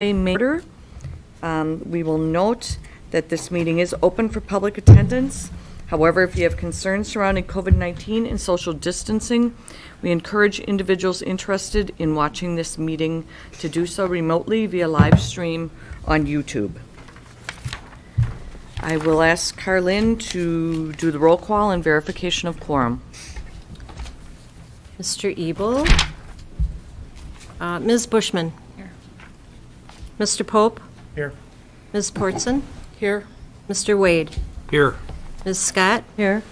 Matter. We will note that this meeting is open for public attendance. However, if you have concerns surrounding COVID-19 and social distancing, we encourage individuals interested in watching this meeting to do so remotely via live stream on YouTube. I will ask Carlin to do the roll call and verification of quorum. Mr. Ebel. Ms. Bushman. Here. Mr. Pope. Here. Ms. Portson. Here. Mr. Wade. Here. Ms. Scott. Here.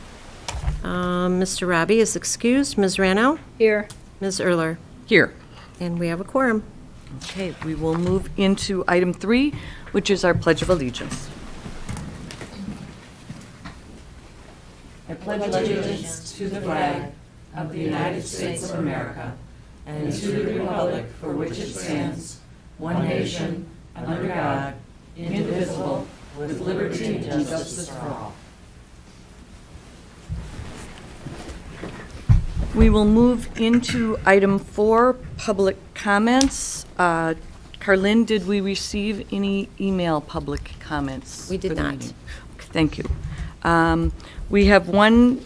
Mr. Robbie is excused. Ms. Rano. Here. Ms. Erler. Here. And we have a quorum. Okay, we will move into item 3, which is our Pledge of Allegiance. I pledge allegiance to the flag of the United States of America and to the republic for which it stands, one nation, under God, indivisible, with liberty and justice for all. We will move into item 4, public comments. Carlin, did we receive any email public comments? We did for the not. meeting? Okay, thank you. We have one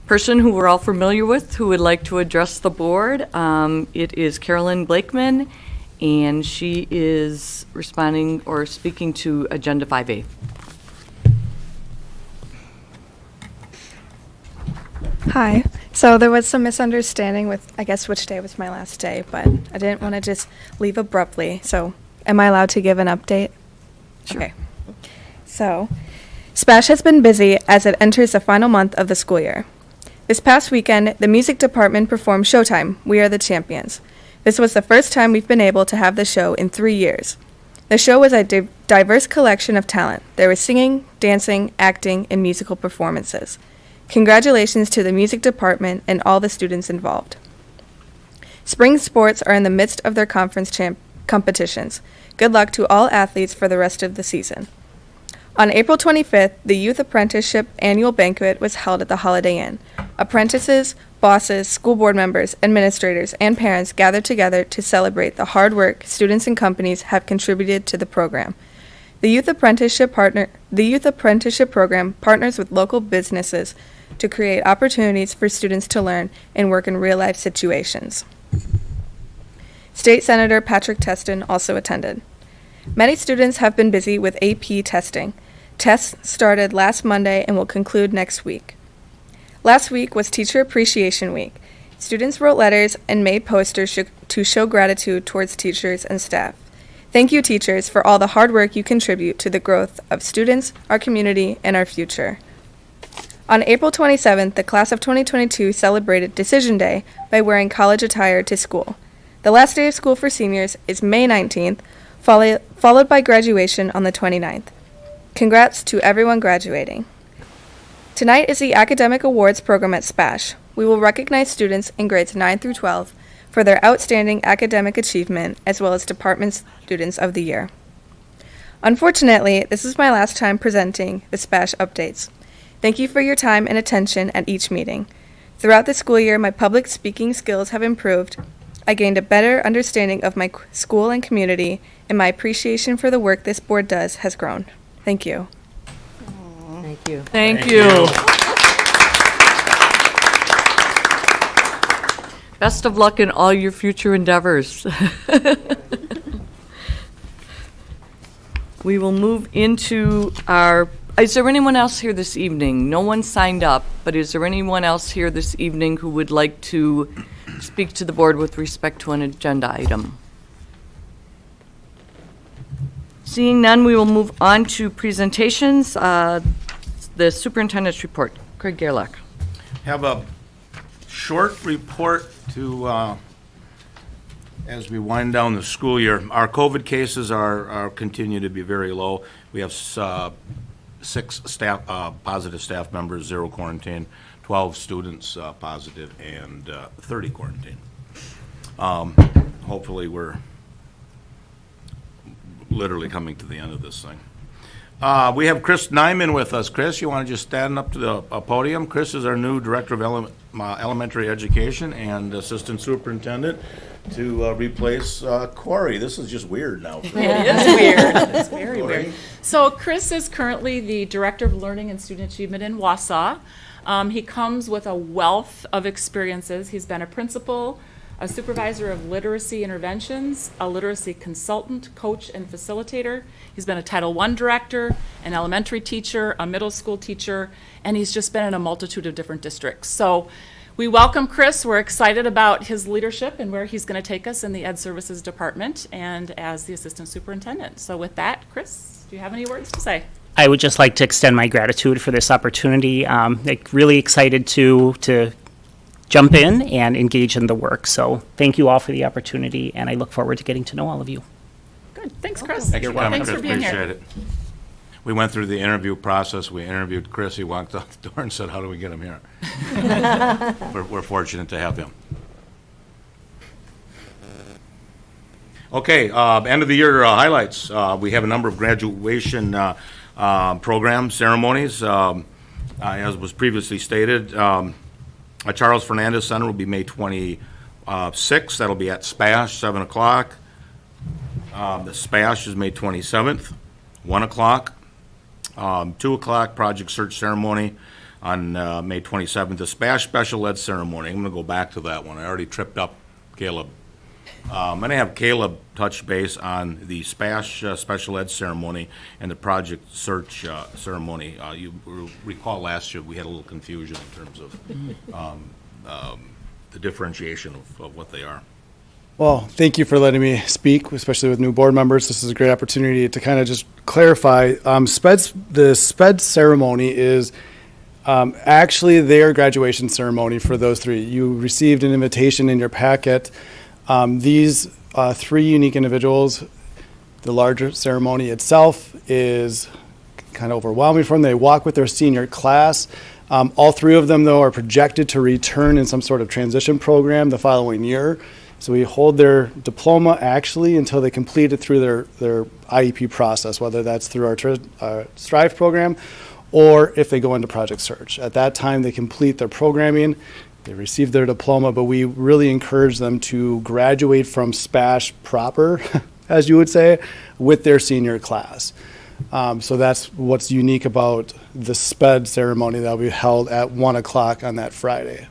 person who we're all familiar with who would like to address the board. It is Carolyn Blakeman, and she is responding or speaking to Agenda 5A. Hi. So there was some misunderstanding with, I guess, which day was my last day, but I didn't want to just leave abruptly. So am I allowed to give an update? Sure. Okay. So SPASH has been busy as it enters the final month of the school year. This past weekend, the music department performed Showtime, We Are the Champions. This was the first time we've been able to have the show in 3 years. The show was a diverse collection of talent. There was singing, dancing, acting, and musical performances. Congratulations to the music department and all the students involved. Spring sports are in the midst of their conference competitions. Good luck to all athletes for the rest of the season. On April 25th, the Youth Apprenticeship Annual Banquet was held at the Holiday Inn. Apprentices, bosses, school board members, administrators, and parents gathered together to celebrate the hard work students and companies have contributed to the program. The Youth Apprenticeship Program partners with local businesses to create opportunities for students to learn and work in real-life situations. State Senator Patrick Teston also attended. Many students have been busy with AP testing. Tests started last Monday and will conclude next week. Last week was Teacher Appreciation Week. Students wrote letters and made posters to show gratitude towards teachers and staff. Thank you, teachers, for all the hard work you contribute to the growth of students, our community, and our future. On April 27th, the class of 2022 celebrated Decision Day by wearing college attire to school. The last day of school for seniors is May 19th, followed by graduation on the 29th. Congrats to everyone graduating. Tonight is the Academic Awards program at SPASH. We will recognize students in grades 9 through 12 for their outstanding academic achievement, as well as Department Students of the Year. Unfortunately, this is my last time presenting the SPASH updates. Thank you for your time and attention at each meeting. Throughout the school year, my public speaking skills have improved. I gained a better understanding of my school and community, and my appreciation for the work this board does has grown. Thank you. Thank you. Thank you. Best of luck in all your future endeavors. We will move into our, is there anyone else here this evening? No one signed up, but is there anyone else here this evening who would like to speak to the board with respect to an agenda item? Seeing none, we will move on to presentations. The superintendent's report. Craig Gerlach. Have a short report to as we wind down the school year. Our COVID cases are continue to be very low. We have 6 staff positive staff members, 0 quarantine, 12 students positive, and 30 quarantine. Hopefully we're literally coming to the end of this thing. We have Chris Nyman with us. Chris, you want to just stand up to the podium? Chris is our new Director of Elementary Education and Assistant Superintendent. to replace Corey. This is just weird now. It is weird. It's very weird. So Chris is currently the Director of Learning and Student Achievement in Wausau. He comes with a wealth of experiences. He's been a principal, a supervisor of literacy interventions, a literacy consultant, coach, and facilitator. He's been a Title I director, an elementary teacher, a middle school teacher, and he's just been in a multitude of different districts. So we welcome Chris. We're excited about his leadership and where he's going to take us in the Ed Services Department and as the Assistant Superintendent. So with that, Chris, do you have any words to say? I would just like to extend my gratitude for this opportunity. Really excited to jump in and engage in the work. So thank you all for the opportunity, and I look forward to getting to know all of you. Good. Thanks, Chris. Thanks for coming, Thanks Chris. for being Appreciate here. it. We went through the interview process. We interviewed Chris. He walked out the door and said, "How do we get him here?" We're fortunate to have him. Okay, end of the year highlights. We have a number of graduation program ceremonies. As was previously stated, Charles Fernandez Center will be May 26th. That'll be at SPASH, 7 o'clock. The SPASH is May 27th, 1 o'clock. 2 o'clock, project search ceremony on May 27th. The SPASH special ed ceremony, I'm going to go back to that one. I already tripped up Caleb. I'm going to have Caleb touch base on the SPASH special ed ceremony and the project search ceremony. You recall last year we had a little confusion in terms of the differentiation of what they are. Well, thank you for letting me speak, especially with new board members. This is a great opportunity to kind of just clarify. The SPED ceremony is actually their graduation ceremony for those three. You received an invitation in your packet. These three unique individuals, the larger ceremony itself is kind of overwhelming for them. They walk with their senior class. All three of them, though, are projected to return in some sort of transition program the following year. So we hold their diploma actually until they complete it through their IEP process, whether that's through our Strive program or if they go into Project Search. At that time, they complete their programming, they receive their diploma, but we really encourage them to graduate from SPASH proper, as you would say, with their senior class. So that's what's unique about the SPED ceremony that will be held at 1 o'clock on that Friday.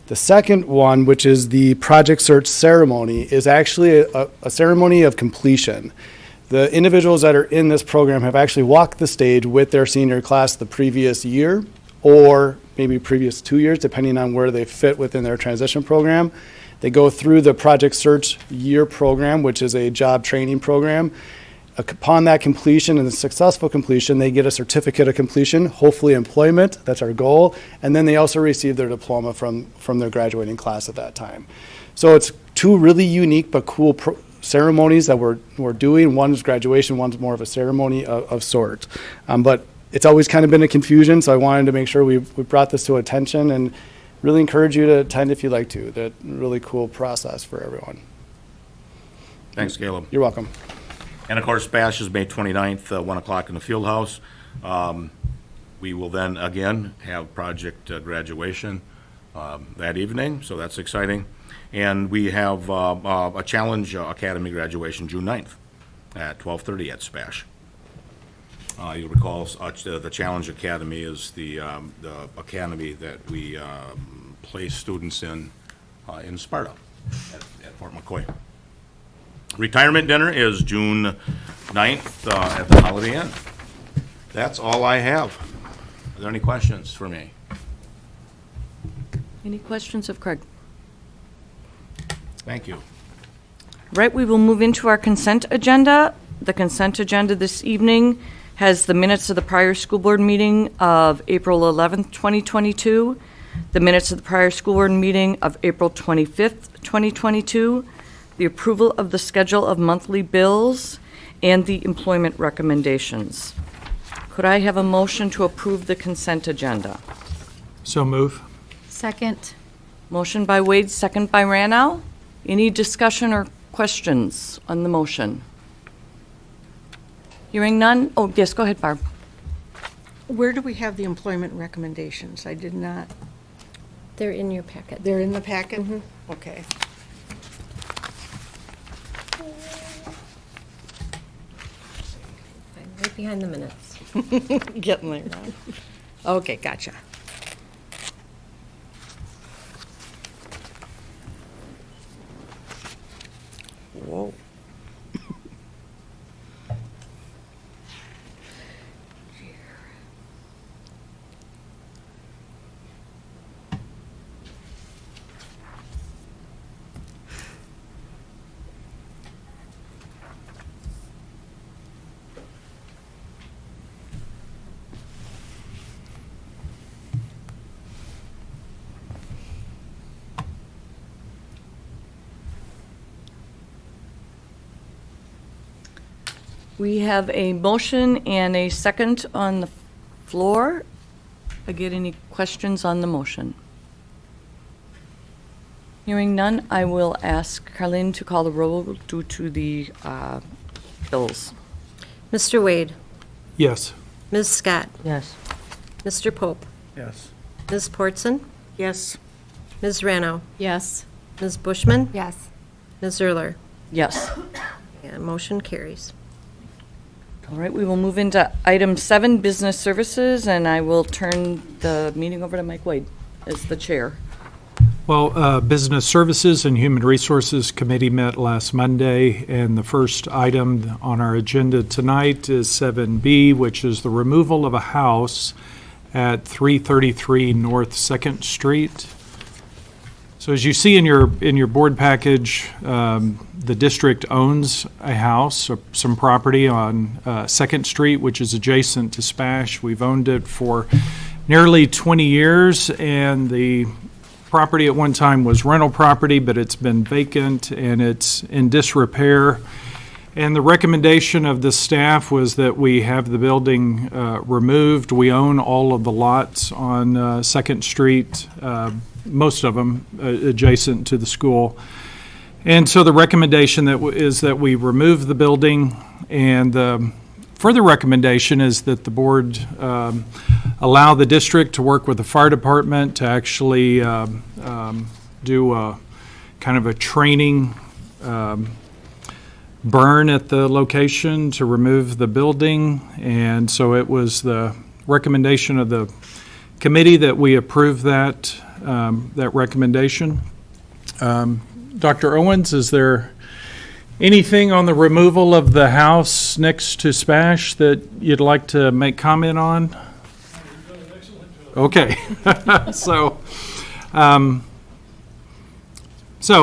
The second one, which is the Project Search ceremony, is actually a ceremony of completion. The individuals that are in this program have actually walked the stage with their senior class the previous year or maybe previous 2 years, depending on where they fit within their transition program. They go through the Project Search year program, which is a job training program. Upon that completion and the successful completion, they get a certificate of completion, hopefully employment, that's our goal, and then they also receive their diploma from their graduating class at that time. So it's two really unique but cool ceremonies that we're doing. One is graduation, one's more of a ceremony of sort. But it's always kind of been a confusion, so I wanted to make sure we brought this to attention and really encourage you to attend if you'd like to. That's a really cool process for everyone. Thanks, Caleb. You're welcome. And of course, SPASH is May 29th, 1 o'clock in the field house. We will then again have project graduation that evening, so that's exciting. And we have a Challenge Academy graduation June 9th at 12:30 at SPASH. You'll recall the Challenge Academy is the academy that we place students in Sparta at Fort McCoy. Retirement dinner is June 9th at the Holiday Inn. That's all I have. Are there any questions for me? Any questions of Craig? Thank you. Right, we will move into our consent agenda. The consent agenda this evening has the minutes of the prior school board meeting of April 11th, 2022, the minutes of the prior school board meeting of April 25th, 2022, the approval of the schedule of monthly bills, and the employment recommendations. Could I have a motion to approve the consent agenda? So move. Second. Motion by Wade, second by Ranow. Any discussion or questions on the motion? Hearing none? Oh, yes, go ahead, Barb. Where do we have the employment recommendations? I did not, They're in your packet. they're in the packet? Okay. behind the minutes. Getting there, Ron. Okay, gotcha. Whoa. We have a motion and a second on the floor. I get any questions on the motion? Hearing none, I will ask Carlene to call the roll due to the bills. Mr. Wade, Yes. Ms. Scott, Yes. Mr. Pope, Yes. Ms. Portson, Yes. Ms. Rano, Yes. Ms. Bushman, Yes. Ms. Erler. Yes. And motion carries. All right, we will move into item 7, business services, and I will turn the meeting over to Mike Wade as the chair. Well, Business Services and Human Resources Committee met last Monday, and the first item on our agenda tonight is 7B, which is the removal of a house at 333 North 2nd Street. So as you see in your board package, the district owns a house, or some property on 2nd Street, which is adjacent to Spash. We've owned it for nearly 20 years, and the property at one time was rental property, but it's been vacant and it's in disrepair. And the recommendation of the staff was that we have the building removed. We own all of the lots on 2nd Street, most of them adjacent to the school. And so the recommendation is that we remove the building, and the further recommendation is that the board allow the district to work with the fire department to actually do a kind of a training burn at the location to remove the building. And so it was the recommendation of the committee that we approve that recommendation. Dr. Owens, is there anything on the removal of the house next to Spash that you'd like to make comment on? Okay. So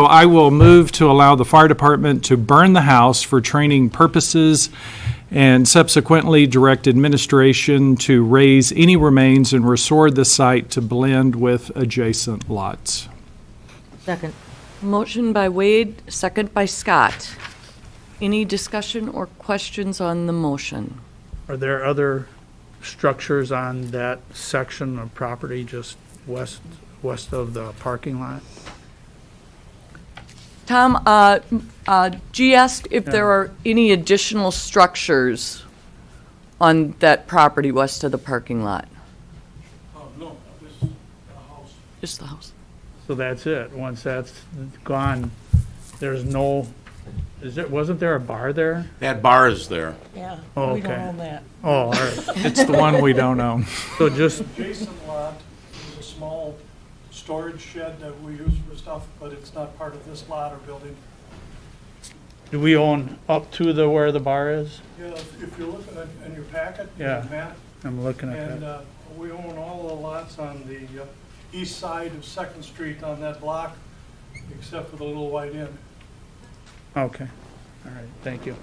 I will move to allow the fire department to burn the house for training purposes, and subsequently direct administration to raise any remains and restore the site to blend with adjacent lots. Second. Motion by Wade, second by Scott. Any discussion or questions on the motion? Are there other structures on that section of property just west of the parking lot? Tom, G asked if there are any additional structures on that property west of the parking lot. No, just the house. Just the house. So that's it. Once that's gone, there's no, wasn't there a bar there? That bar is there. Yeah. Oh, We don't okay. own that. Oh, all right. It's the one we don't own. So just, Adjacent lot is a small storage shed that we use for stuff, but it's not part of this lot or building. do we own up to where the bar is? Yeah, if you look at it in your packet, Yeah. the map, I'm looking at and that. we own all the lots on the east side of 2nd Street on that block, except for the little white inn. Okay. All right, thank you.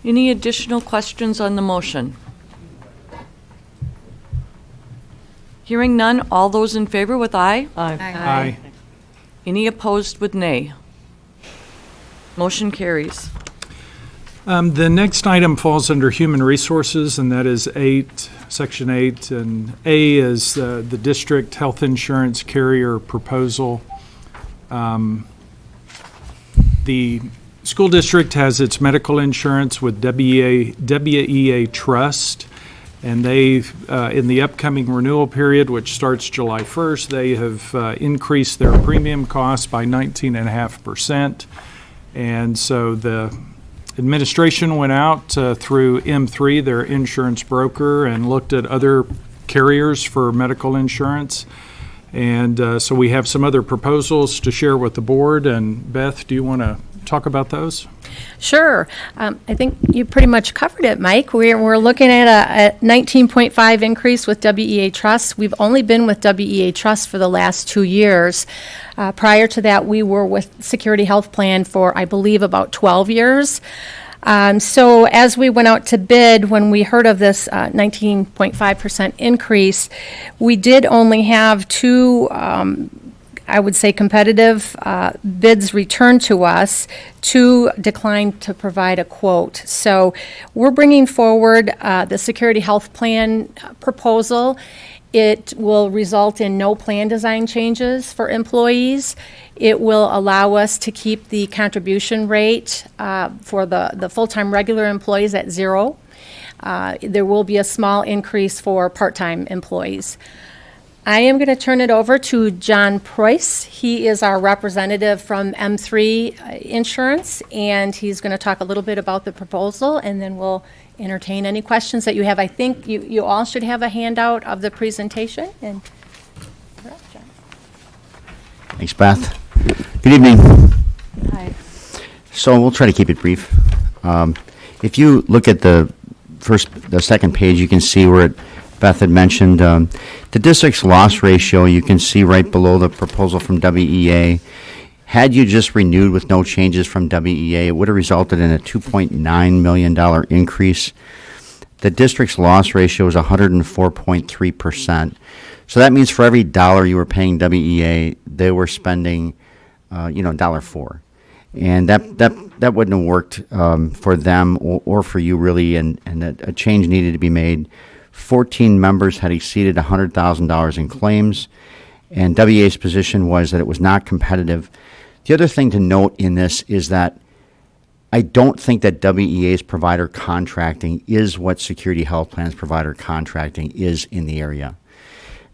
Any additional questions on the motion? Hearing none, all those in favor with aye? Aye. Any opposed with nay? Motion carries. The next item falls under Human Resources, and that is 8, Section 8. And A is the district health insurance carrier proposal. The school district has its medical insurance with WEA Trust, and they've, in the upcoming renewal period, which starts July 1st, they have increased their premium cost by 19.5%. And so Administration went out through M3, their insurance broker, and looked at other carriers for medical insurance. And so we have some other proposals to share with the board. And Beth, do you want to talk about those? Sure. I think you pretty much covered it, Mike. We're looking at a 19.5 increase with WEA Trust. We've only been with WEA Trust for the last 2 years. Prior to that, we were with Security Health Plan for, I believe, about 12 years. So as we went out to bid, when we heard of this 19.5% increase, we did only have two I would say competitive bids returned to us. Two declined to provide a quote. So we're bringing forward the Security Health Plan proposal. It will result in no plan design changes for employees. It will allow us to keep the contribution rate for the full-time regular employees at 0. There will be a small increase for part-time employees. I am going to turn it over to John Preuss. He is our representative from M3 Insurance, and he's going to talk a little bit about the proposal, and then we'll entertain any questions that you have. I think you all should have a handout of the presentation. And John. Thanks, Beth. Good evening. Hi. So we'll try to keep it brief. If you look at the second page, you can see where Beth had mentioned the district's loss ratio. You can see right below the proposal from WEA. Had you just renewed with no changes from WEA, it would have resulted in a $2.9 million increase. The district's loss ratio is 104.3%. So that means for every dollar you were paying WEA, they were spending, $1.04. And that wouldn't have worked for them or for you really, and a change needed to be made. 14 members had exceeded $100,000 in claims, and WEA's position was that it was not competitive. The other thing to note in this is that I don't think that WEA's provider contracting is what Security Health Plan's provider contracting is in the area,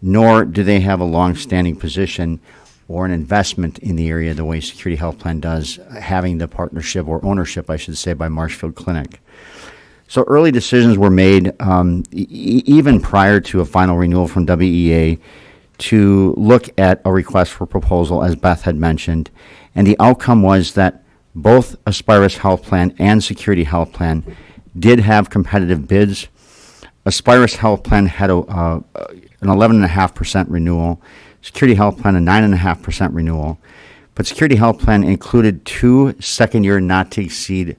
nor do they have a long-standing position or an investment in the area the way Security Health Plan does, having the partnership or ownership, I should say, by Marshfield Clinic. So early decisions were made, even prior to a final renewal from WEA, to look at a request for proposal, as Beth had mentioned. And the outcome was that both Aspirus Health Plan and Security Health Plan did have competitive bids. Aspirus Health Plan had an 11.5% renewal. Security Health Plan a 9.5% renewal. But Security Health Plan included 2 second-year not-to-exceed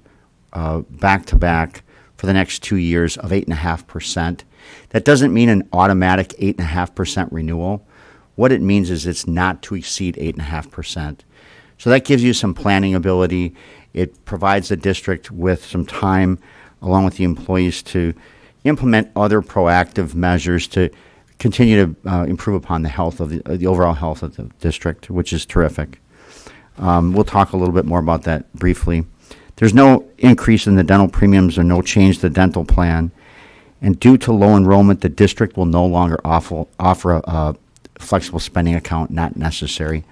back-to-back for the next 2 years of 8.5%. That doesn't mean an automatic 8.5% renewal. What it means is it's not to exceed 8.5%. So that gives you some planning ability. It provides the district with some time, along with the employees, to implement other proactive measures to continue to improve upon the health of the overall health of the district, which is terrific. We'll talk a little bit more about that briefly. There's no increase in the dental premiums or no change to the dental plan. And due to low enrollment, the district will no longer offer a flexible spending account not necessary.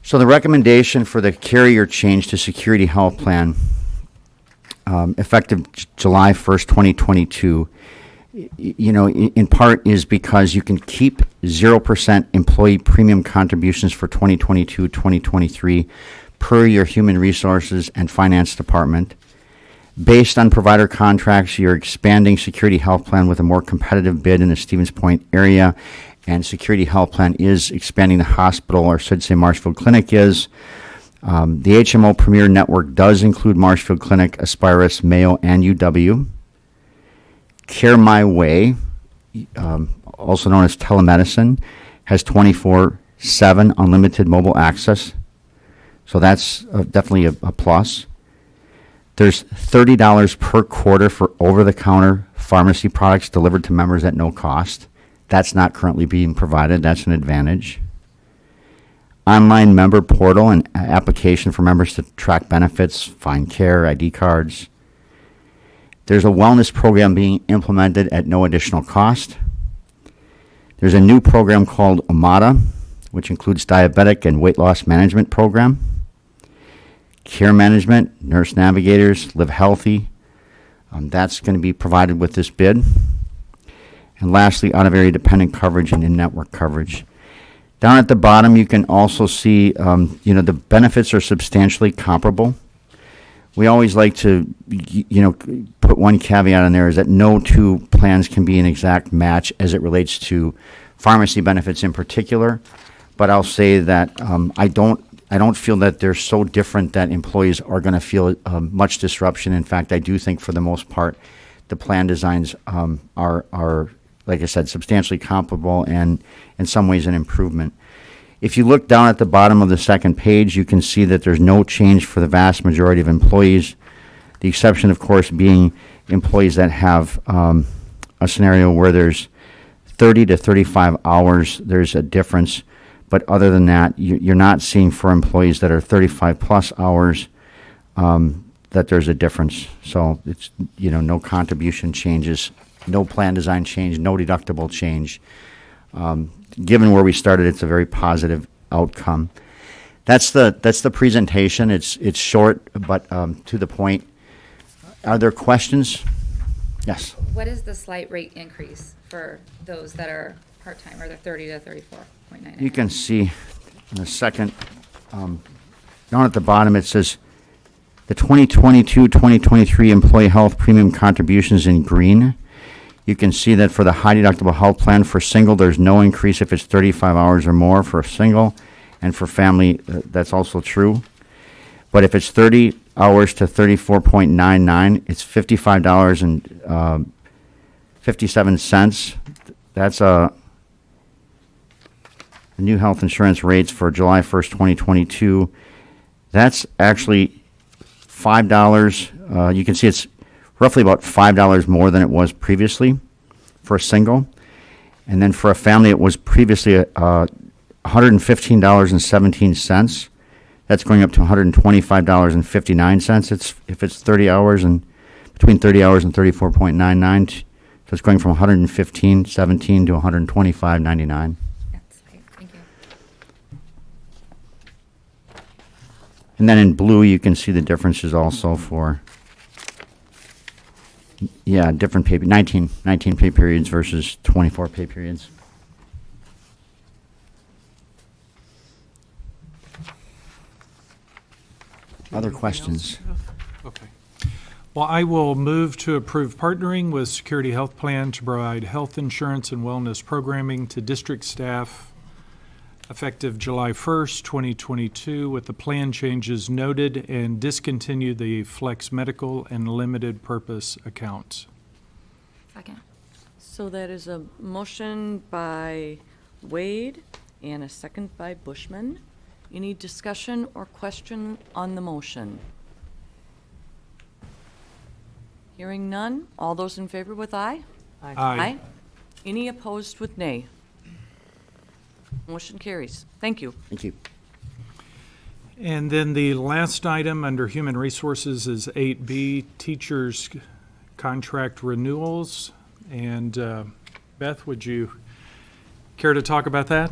So the recommendation for the carrier change to Security Health Plan, effective July 1st, 2022, in part is because you can keep 0% employee premium contributions for 2022-2023 per your Human Resources and Finance Department. Based on provider contracts, you're expanding Security Health Plan with a more competitive bid in the Stevens Point area, and Security Health Plan is expanding the hospital, or should say Marshfield Clinic is. The HMO Premier Network does include Marshfield Clinic, Aspirus, Mayo, and UW. Care My Way, also known as telemedicine, has 24/7 unlimited mobile access. So that's definitely a plus. There's $30 per quarter for over-the-counter pharmacy products delivered to members at no cost. That's not currently being provided. That's an advantage. Online member portal and application for members to track benefits, find care, ID cards. There's a wellness program being implemented at no additional cost. There's a new program called OMADA, which includes diabetic and weight loss management program. care management, nurse navigators, live healthy. That's going to be provided with this bid. And lastly, out-of-area dependent coverage and in-network coverage. Down at the bottom, you can also see, the benefits are substantially comparable. We always like to, put one caveat in there is that no two plans can be an exact match as it relates to pharmacy benefits in particular. But I'll say that I don't feel that they're so different that employees are going to feel much disruption. In fact, I do think for the most part, the plan designs are, like I said, substantially comparable and in some ways an improvement. If you look down at the bottom of the second page, you can see that there's no change for the vast majority of employees. The exception, of course, being employees that have a scenario where there's 30 to 35 hours, there's a difference. But other than that, you're not seeing for employees that are 35 plus hours that there's a difference. So it's, no contribution changes, no plan design change, no deductible change. Given where we started, it's a very positive outcome. That's the presentation. It's short, but to the point. Are there questions? Yes. What is the slight rate increase for those that are part-time, or the 30 to 34.99? You can see in the second, down at the bottom, it says the 2022-2023 employee health premium contributions in green. You can see that for the high deductible health plan for single, there's no increase if it's 35 hours or more for a single, and for family, that's also true. But if it's 30 hours to 34.99, it's $55.57. That's the new health insurance rates for July 1st, 2022. That's actually $5. You can see it's roughly about $5 more than it was previously for a single. And then for a family, it was previously $115.17. That's going up to $125.59. If it's 30 hours and between 30 hours and 34.99. So it's going from $115.17 to $125.99. That's right. Thank you. And then in blue, you can see the differences also for, different pay, 19 pay periods versus 24 pay periods. Other questions? Okay. Well, I will move to approve partnering with Security Health Plan to provide health insurance and wellness programming to district staff effective July 1st, 2022, with the plan changes noted, and discontinue the Flex Medical and limited purpose accounts. Second. So that is a motion by Wade and a second by Bushman. Any discussion or question on the motion? Hearing none. All those in favor with aye? Aye. Any opposed with nay? Motion carries. Thank you. Thank you. And then the last item under Human Resources is 8B, Teachers Contract Renewals. And Beth, would you care to talk about that?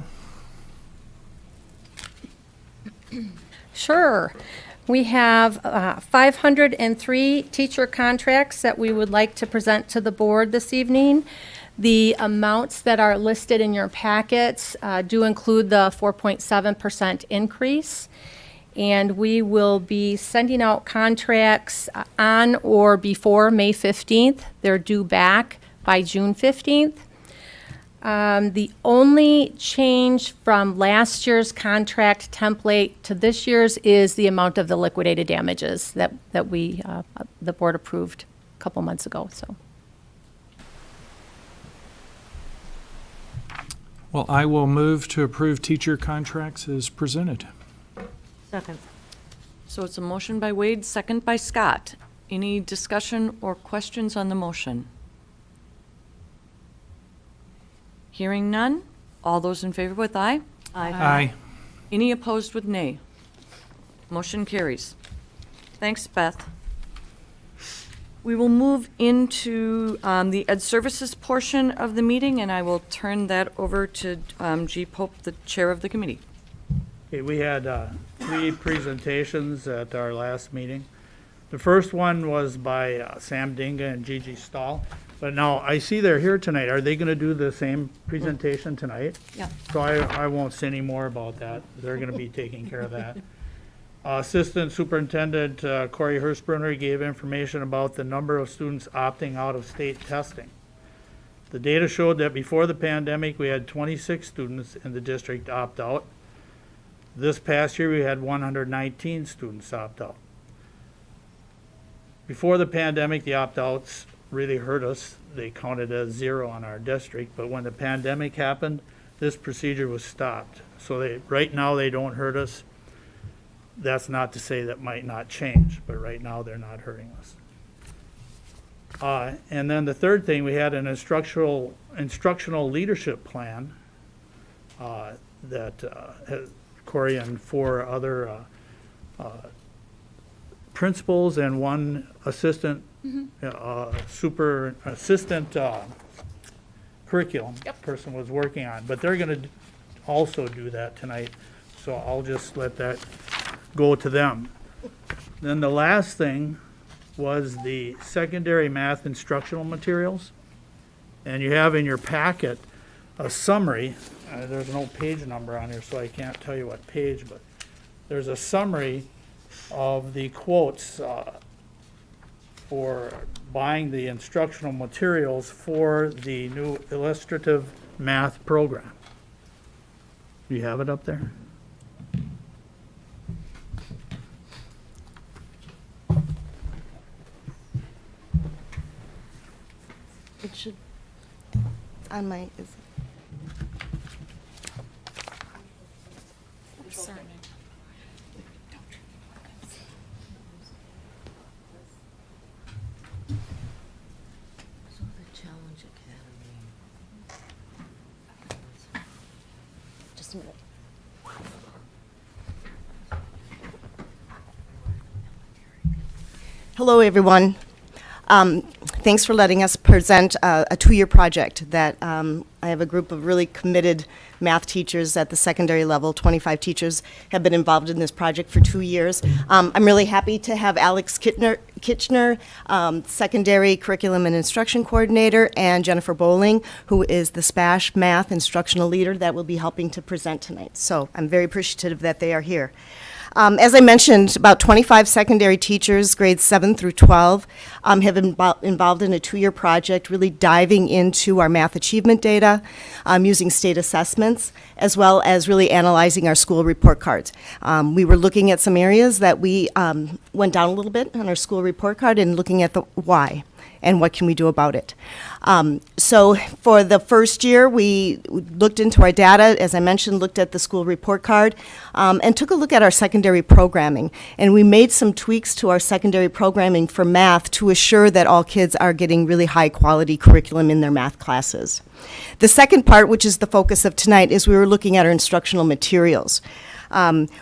Sure. We have 503 teacher contracts that we would like to present to the board this evening. The amounts that are listed in your packets do include the 4.7% increase. And we will be sending out contracts on or before May 15th. They're due back by June 15th. The only change from last year's contract template to this year's is the amount of the liquidated damages that we, the board approved a couple months ago, so. Well, I will move to approve teacher contracts as presented. Second. So it's a motion by Wade, second by Scott. Any discussion or questions on the motion? Hearing none. All those in favor with aye? Aye. Any opposed with nay? Motion carries. Thanks, Beth. We will move into the Ed Services portion of the meeting, and I will turn that over to G. Pope, the chair of the committee. Okay, we had 3 presentations at our last meeting. The first one was by Sam Dinga and Gigi Stahl. But now, I see they're here tonight. Are they going to do the same presentation tonight? Yeah. So I won't say any more about that. They're going to be taking care of that. Assistant Superintendent Corey Hirschbrunner gave information about the number of students opting out of state testing. The data showed that before the pandemic, we had 26 students in the district opt out. This past year, we had 119 students opt out. Before the pandemic, the opt-outs really hurt us. They counted as 0 on our district, but when the pandemic happened, this procedure was stopped. So right now, they don't hurt us. That's not to say that might not change, but right now, they're not hurting us. And then the third thing, we had an instructional leadership plan that Corey and 4 other principals and 1 assistant curriculum person was working on. But they're going to also do that tonight, so I'll just let that go to them. Then the last thing was the secondary math instructional materials. And you have in your packet a summary. There's no page number on here, so I can't tell you what page, but there's a summary of the quotes for buying the instructional materials for the new illustrative math program. Do you have it up there? It should, on my, just a minute. Hello, everyone. Thanks for letting us present a 2-year project that I have a group of really committed math teachers at the secondary level. 25 teachers have been involved in this project for 2 years. I'm really happy to have Alex Kitchener, Secondary Curriculum and Instruction Coordinator, and Jennifer Bowling, who is the SPASH Math Instructional Leader that will be helping to present tonight. So I'm very appreciative that they are here. As I mentioned, about 25 secondary teachers, grades 7 through 12, have been involved in a 2-year project, really diving into our math achievement data, using state assessments, as well as really analyzing our school report cards. We were looking at some areas that we went down a little bit on our school report card and looking at the why and what can we do about it. So for the first year, we looked into our data, as I mentioned, looked at the school report card, and took a look at our secondary programming. And we made some tweaks to our secondary programming for math to assure that all kids are getting really high quality curriculum in their math classes. The second part, which is the focus of tonight, is we were looking at our instructional materials.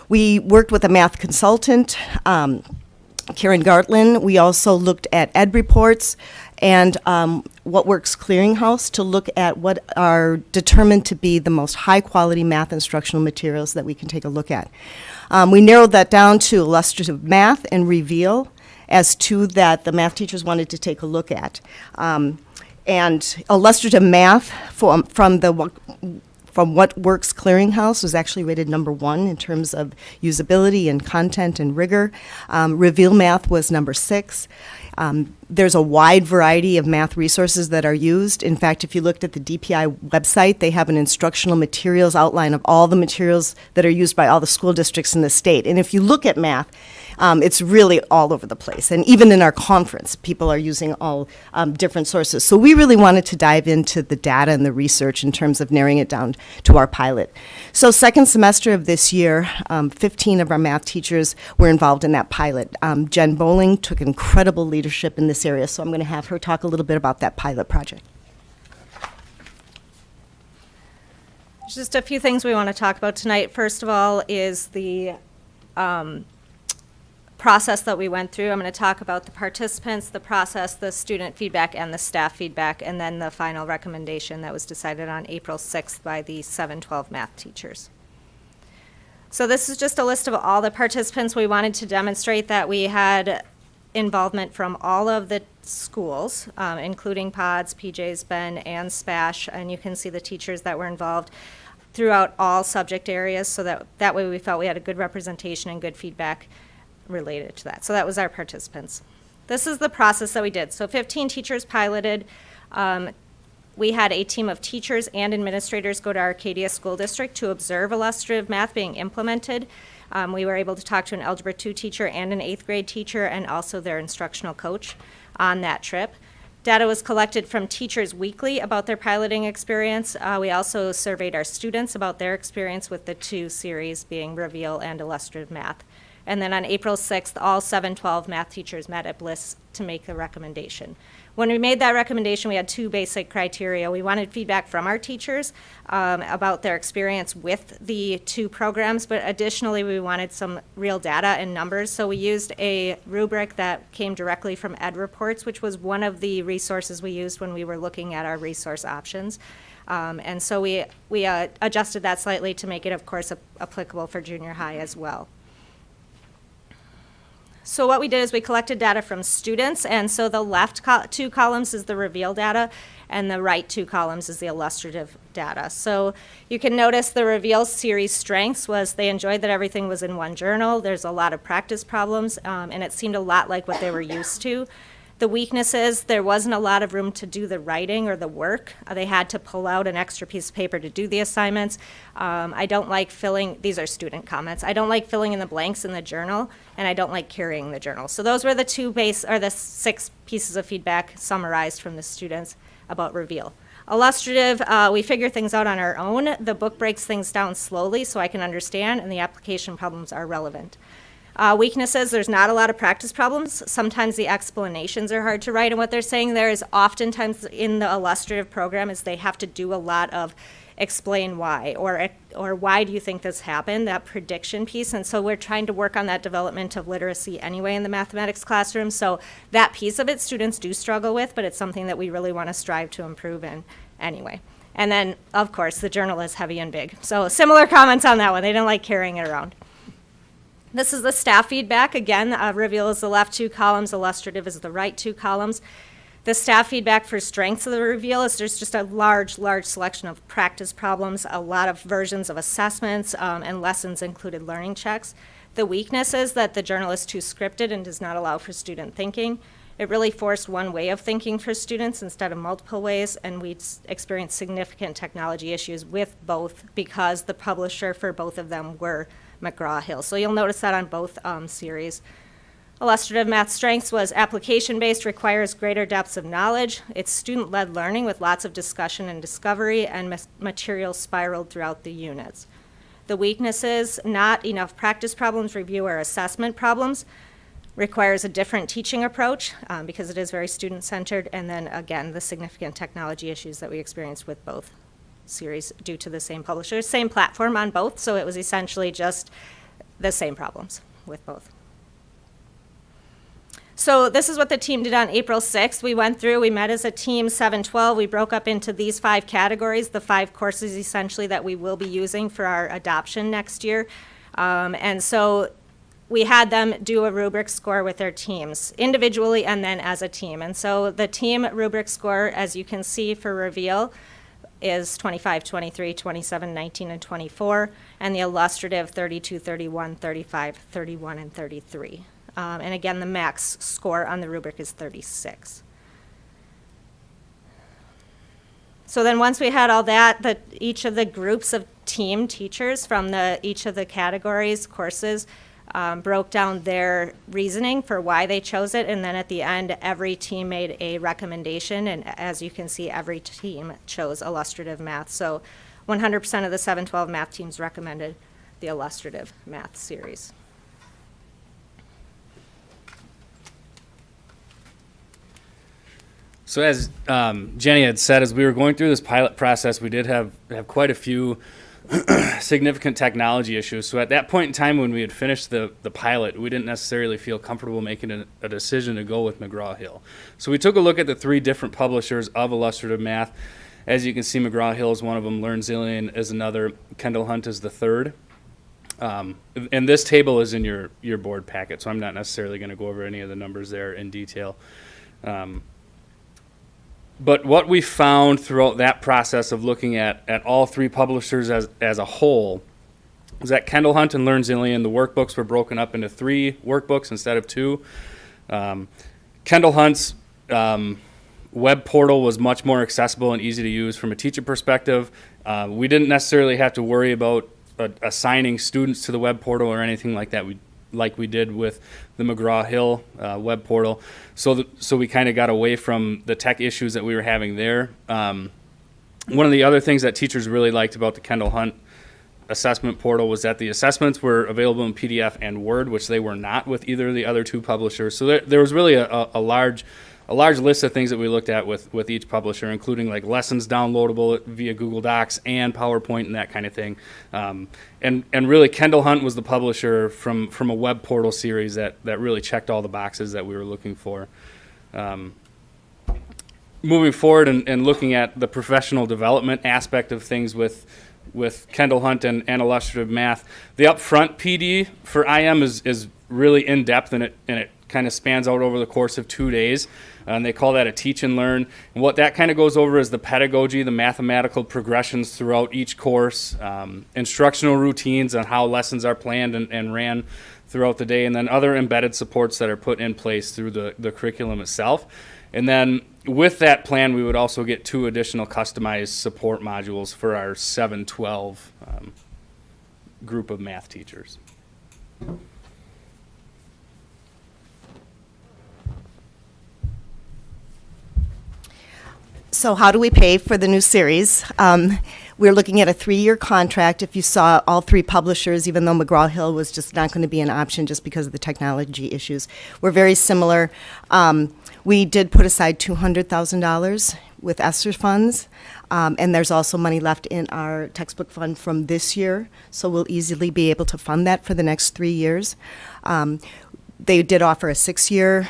We worked with a math consultant, Karen Gartlin. We also looked at ed reports and What Works Clearinghouse to look at what are determined to be the most high-quality math instructional materials that we can take a look at. We narrowed that down to illustrative math and Reveal as two that the math teachers wanted to take a look at. And illustrative math from What Works Clearinghouse was actually rated number 1 in terms of usability and content and rigor. Reveal Math was number 6. There's a wide variety of math resources that are used. In fact, if you looked at the DPI website, they have an instructional materials outline of all the materials that are used by all the school districts in the state. And if you look at math, it's really all over the place. And even in our conference, people are using all different sources. So we really wanted to dive into the data and the research in terms of narrowing it down to our pilot. So second semester of this year, 15 of our math teachers were involved in that pilot. Jen Bowling took incredible leadership in this area, so I'm going to have her talk a little bit about that pilot project. Just a few things we want to talk about tonight. First of all is the process that we went through. I'm going to talk about the participants, the process, the student feedback, and the staff feedback, and then the final recommendation that was decided on April 6th by the 7-12 math teachers. So this is just a list of all the participants. We wanted to demonstrate that we had involvement from all of the schools, including PODS, PJs, Ben, and SPASH, and you can see the teachers that were involved throughout all subject areas, so that way we felt we had a good representation and good feedback related to that. So that was our participants. This is the process that we did. So 15 teachers piloted. We had a team of teachers and administrators go to Arcadia School District to observe illustrative math being implemented. We were able to talk to an Algebra 2 teacher and an 8th grade teacher and also their instructional coach on that trip. Data was collected from teachers weekly about their piloting experience. We also surveyed our students about their experience with the two series being Reveal and Illustrative Math. And then on April 6th, all 712 math teachers met at Bliss to make a recommendation. When we made that recommendation, we had two basic criteria. We wanted feedback from our teachers about their experience with the two programs, but additionally, we wanted some real data and numbers. So we used a rubric that came directly from Ed Reports, which was one of the resources we used when we were looking at our resource options. And so we adjusted that slightly to make it, of course, applicable for junior high as well. So what we did is we collected data from students, and so the left two columns is the Reveal data, and the right two columns is the illustrative data. So you can notice the Reveal series strengths was they enjoyed that everything was in one journal. There's a lot of practice problems, and it seemed a lot like what they were used to. The weaknesses, there wasn't a lot of room to do the writing or the work. They had to pull out an extra piece of paper to do the assignments. I don't like filling, these are student comments, I don't like filling in the blanks in the journal, and I don't like carrying the journal. So those were the the 6 pieces of feedback summarized from the students about Reveal. Illustrative, we figure things out on our own. The book breaks things down slowly so I can understand, and the application problems are relevant. Weaknesses, there's not a lot of practice problems. Sometimes the explanations are hard to write, and what they're saying there is oftentimes in the illustrative program is they have to do a lot of explain why, or why do you think this happened, that prediction piece, and so we're trying to work on that development of literacy anyway in the mathematics classroom, so that piece of it students do struggle with, but it's something that we really want to strive to improve in anyway. And then, of course, the journal is heavy and big. So similar comments on that one. They didn't like carrying it around. This is the staff feedback. Again, Reveal is the left two columns, illustrative is the right two columns. The staff feedback for strengths of the Reveal is there's just a large selection of practice problems, a lot of versions of assessments, and lessons included learning checks. The weakness is that the journal is too scripted and does not allow for student thinking. It really forced one way of thinking for students instead of multiple ways, and we experienced significant technology issues with both because the publisher for both of them were McGraw-Hill. So you'll notice that on both series. Illustrative math strengths was application-based, requires greater depths of knowledge. It's student-led learning with lots of discussion and discovery, and material spiraled throughout the units. The weaknesses, not enough practice problems, review, or assessment problems. Requires a different teaching approach because it is very student-centered, and then again, the significant technology issues that we experienced with both series due to the same publisher, same platform on both, so it was essentially just the same problems with both. So this is what the team did on April 6th. We went through, we met as a team 712. We broke up into these 5 categories, the 5 courses essentially that we will be using for our adoption next year. And so we had them do a rubric score with their teams, individually and then as a team. And so the team rubric score, as you can see for Reveal, is 25, 23, 27, 19, and 24, and the illustrative 32, 31, 35, 31, and 33. And again, the max score on the rubric is 36. So then once we had all that, each of the groups of team teachers from each of the categories, courses, broke down their reasoning for why they chose it, and then at the end, every team made a recommendation, and as you can see, every team chose illustrative math. So 100% of the 712 math teams recommended the illustrative math series. So as Jenny had said, as we were going through this pilot process, we did have quite a few significant technology issues. So at that point in time when we had finished the pilot, we didn't necessarily feel comfortable making a decision to go with McGraw-Hill. So we took a look at the 3 different publishers of illustrative math. As you can see, McGraw-Hill is one of them, LearnZillion is another, Kendall Hunt is the third. And this table is in your board packet, so I'm not necessarily going to go over any of the numbers there in detail. But what we found throughout that process of looking at all three publishers as a whole is that Kendall Hunt and Learn Zillion, the workbooks were broken up into 3 workbooks instead of 2. Kendall Hunt's web portal was much more accessible and easy to use from a teacher perspective. We didn't necessarily have to worry about assigning students to the web portal or anything like that. We did with the McGraw-Hill web portal. So we kind of got away from the tech issues that we were having there. One of the other things that teachers really liked about the Kendall Hunt assessment portal was that the assessments were available in PDF and Word, which they were not with either of the other 2 publishers. So there was really a large list of things that we looked at with each publisher, including like lessons downloadable via Google Docs and PowerPoint and that kind of thing. And really, Kendall Hunt was the publisher from a web portal series that really checked all the boxes that we were looking for. Moving forward and looking at the professional development aspect of things with Kendall Hunt and illustrative math, the upfront PD for IM is really in depth, and it kind of spans out over the course of 2 days. And they call that a teach and learn. And what that kind of goes over is the pedagogy, the mathematical progressions throughout each course, instructional routines on how lessons are planned and ran throughout the day, and then other embedded supports that are put in place through the curriculum itself. And then with that plan, we would also get 2 additional customized support modules for our 7-12 group of math teachers. So how do we pay for the new series? We're looking at a 3-year contract. If you saw all 3 publishers, even though McGraw-Hill was just not going to be an option just because of the technology issues, we're very similar. We did put aside $200,000 with ESSER funds, and there's also money left in our textbook fund from this year, so we'll easily be able to fund that for the next 3 years. They did offer a 6-year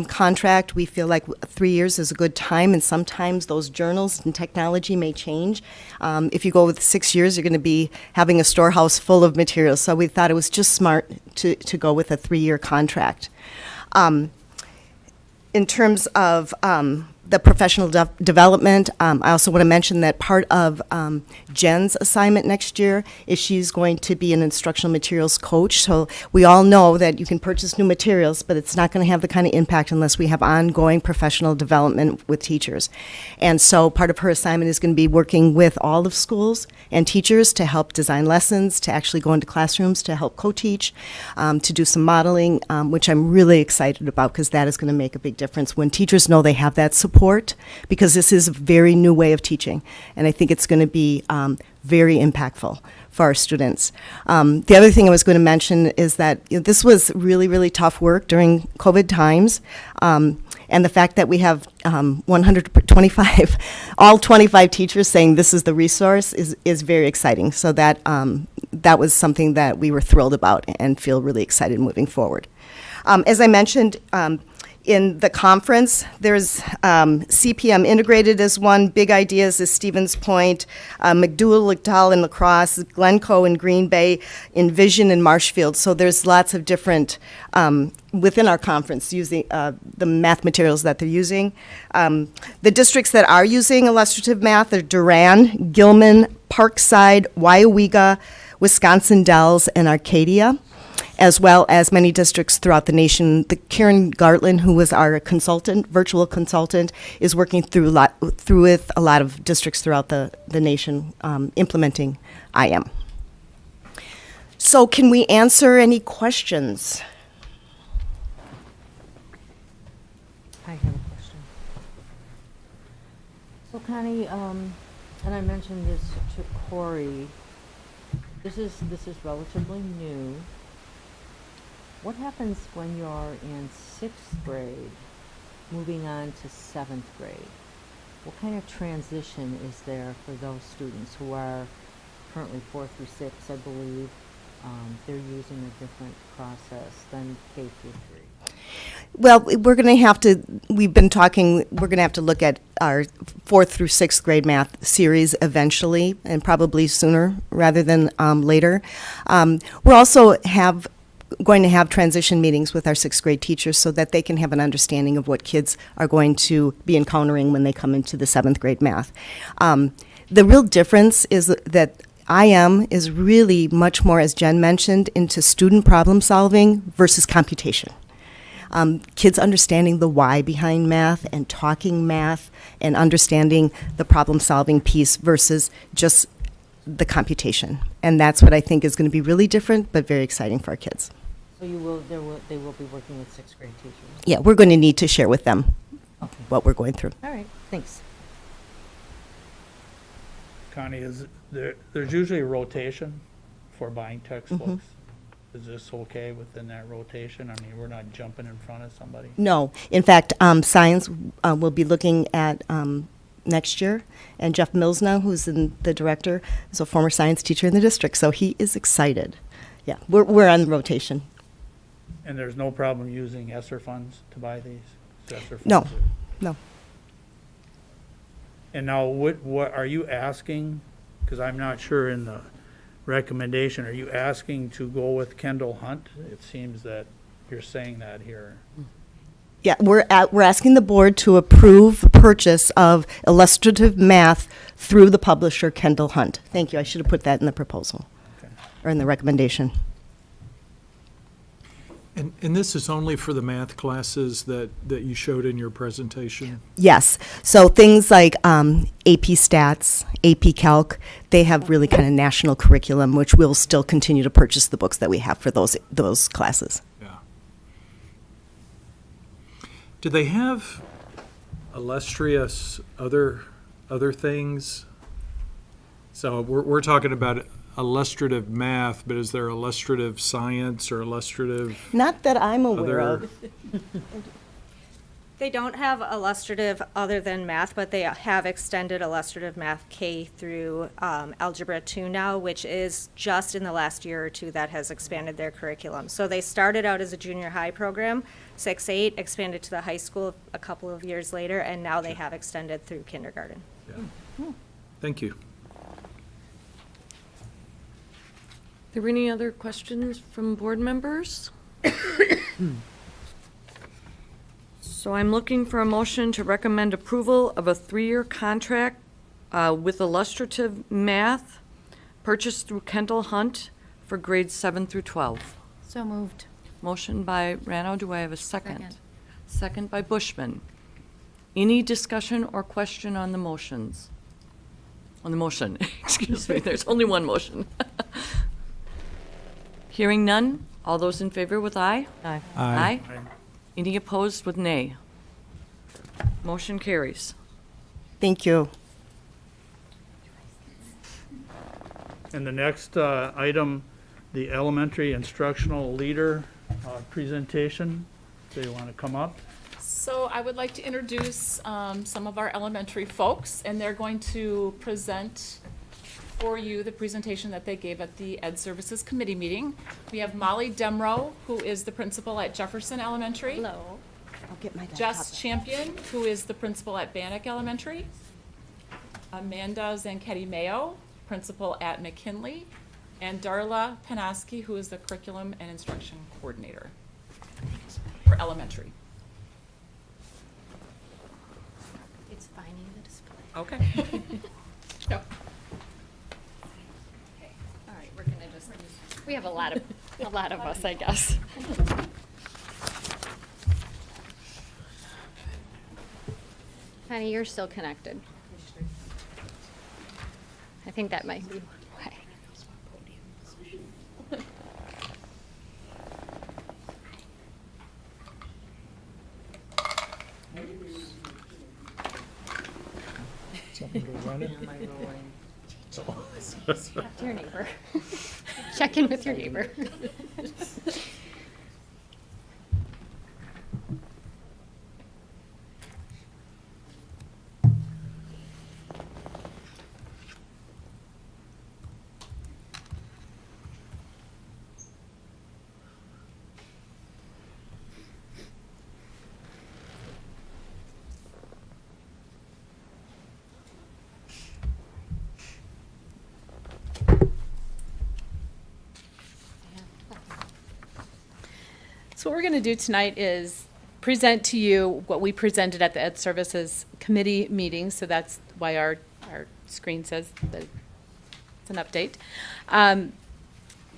contract. We feel like 3 years is a good time, and sometimes those journals and technology may change. If you go with 6 years, you're going to be having a storehouse full of materials, so we thought it was just smart to go with a 3-year contract. In terms of the professional development, I also want to mention that part of Jen's assignment next year is she's going to be an instructional materials coach. So we all know that you can purchase new materials, but it's not going to have the kind of impact unless we have ongoing professional development with teachers. And so part of her assignment is going to be working with all of schools and teachers to help design lessons, to actually go into classrooms to help co-teach, to do some modeling, which I'm really excited about because that is going to make a big difference when teachers know they have that support, because this is a very new way of teaching, and I think it's going to be very impactful for our students. The other thing I was going to mention is that this was really, really tough work during COVID times, and the fact that we have 125, all 25 teachers saying this is the resource is very exciting. So that was something that we were thrilled about and feel really excited moving forward. As I mentioned, in the conference, there's CPM integrated as one. Big Ideas is Stevens Point, McDowell, Lichtal, and La Crosse, Glencoe and Green Bay, Envision and Marshfield. So there's lots of different, within our conference, using the math materials that they're using. The districts that are using illustrative math are Duran, Gilman, Parkside, Wyowega, Wisconsin Dells, and Arcadia, as well as many districts throughout the nation. Karen Gartland, who was our consultant, virtual consultant, is working through with a lot of districts throughout the nation implementing IM. So can we answer any questions? I have a question. So Connie, and I mentioned this to Corey, this is relatively new. What happens when you're in 6th grade, moving on to 7th grade? What kind of transition is there for those students who are currently 4 through 6, I believe? They're using a different process than K through 3. Well, we've been talking, we're going to have to look at our 4th through 6th grade math series eventually, and probably sooner rather than later. We're also going to have transition meetings with our 6th grade teachers so that they can have an understanding of what kids are going to be encountering when they come into the 7th grade math. The real difference is that IM is really much more, as Jen mentioned, into student problem solving versus computation. Kids understanding the why behind math and talking math and understanding the problem solving piece versus just the computation. And that's what I think is going to be really different but very exciting for our kids. So they will be working with 6th grade teachers? Yeah, we're going to need to share with them what we're going through. All right, thanks. Connie, there's usually a rotation for buying textbooks. Mhm. Is this okay within that rotation? I mean, we're not jumping in front of somebody. No. In fact, science will be looking at next year. And Jeff Milsna, who's the director, is a former science teacher in the district, so he is excited. Yeah, we're on the rotation. And there's no problem using ESSER funds to buy these? ESSER funds No, no. And now, what are you asking? Because I'm not sure in the recommendation, are you asking to go with Kendall Hunt? It seems that you're saying that here. Yeah, we're asking the board to approve the purchase of illustrative math through the publisher Kendall Hunt. Thank you. I should have put that in the proposal or in the recommendation. And this is only for the math classes that you showed in your presentation? Yes. So things like AP Stats, AP Calc, they have really kind of national curriculum, which we'll still continue to purchase the books that we have for those classes. Yeah. Do they have illustrious other things? So we're talking about illustrative math, but is there illustrative science or illustrative? Not that I'm aware of. They don't have illustrative other than math, but they have extended illustrative math K through Algebra 2 now, which is just in the last year or two that has expanded their curriculum. So they started out as a junior high program, 6-8, expanded to the high school a couple of years later, and now they have extended through kindergarten. Yeah. Thank you. Are there any other questions from board members? So I'm looking for a motion to recommend approval of a 3-year contract with illustrative math purchased through Kendall Hunt for grades 7 through 12. So moved. Motion by Rano. Do I have a second? Second. Second by Bushman. Any discussion or question on the motions? On the motion, excuse me, there's only one motion. Hearing none, all those in favor with aye? Aye. Aye. Any opposed with nay? Motion carries. Thank you. And the next item, the elementary instructional leader presentation. Do you want to come up? So I would like to introduce some of our elementary folks, and they're going to present for you the presentation that they gave at the Ed Services Committee meeting. We have Molly Demrow, who is the principal at Jefferson Elementary. Hello. I'll get my Jess Champion, who is the principal at Bannock Elementary. Amanda Zanchetti Mayo, principal at McKinley. And Darla Panaski, who is the curriculum and instruction coordinator for elementary. It's finding the display. Okay. Go. All right, we're gonna just, we have a lot of us, I guess. Honey, you're still connected. I think that might be why. Talk to your neighbor. Check in with your neighbor. So what we're going to do tonight is present to you what we presented at the Ed Services Committee meeting. So that's why our screen says that it's an update.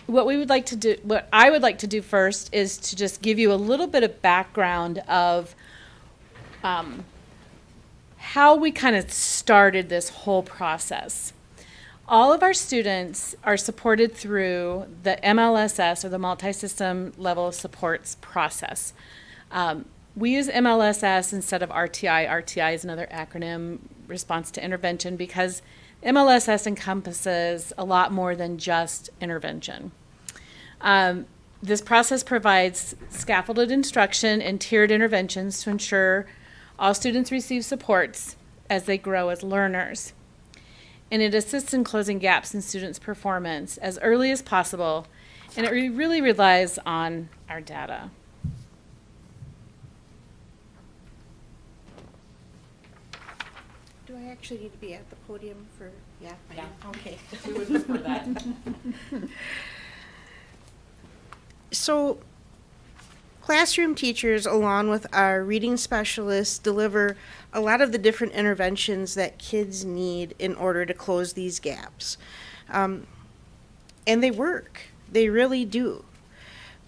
What I would like to do first is to just give you a little bit of background of how we kind of started this whole process. All of our students are supported through the MLSS, or the Multi-System Level Supports process. We use MLSS instead of RTI. RTI is another acronym, Response to Intervention, because MLSS encompasses a lot more than just intervention. This process provides scaffolded instruction and tiered interventions to ensure all students receive supports as they grow as learners. And it assists in closing gaps in students' performance as early as possible, and it really relies on our data. Do I actually need to be at the podium for, yeah? Okay. We would prefer that. So, classroom teachers, along with our reading specialists, deliver a lot of the different interventions that kids need in order to close these gaps. And they work. They really do.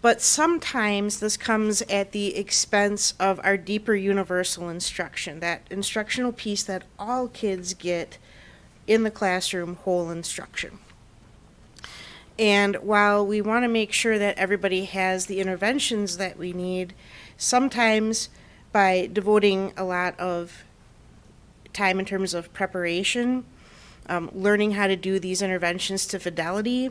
But sometimes this comes at the expense of our deeper universal instruction, that instructional piece that all kids get in the classroom, whole instruction. And while we want to make sure that everybody has the interventions that we need, sometimes by devoting a lot of time in terms of preparation, learning how to do these interventions to fidelity,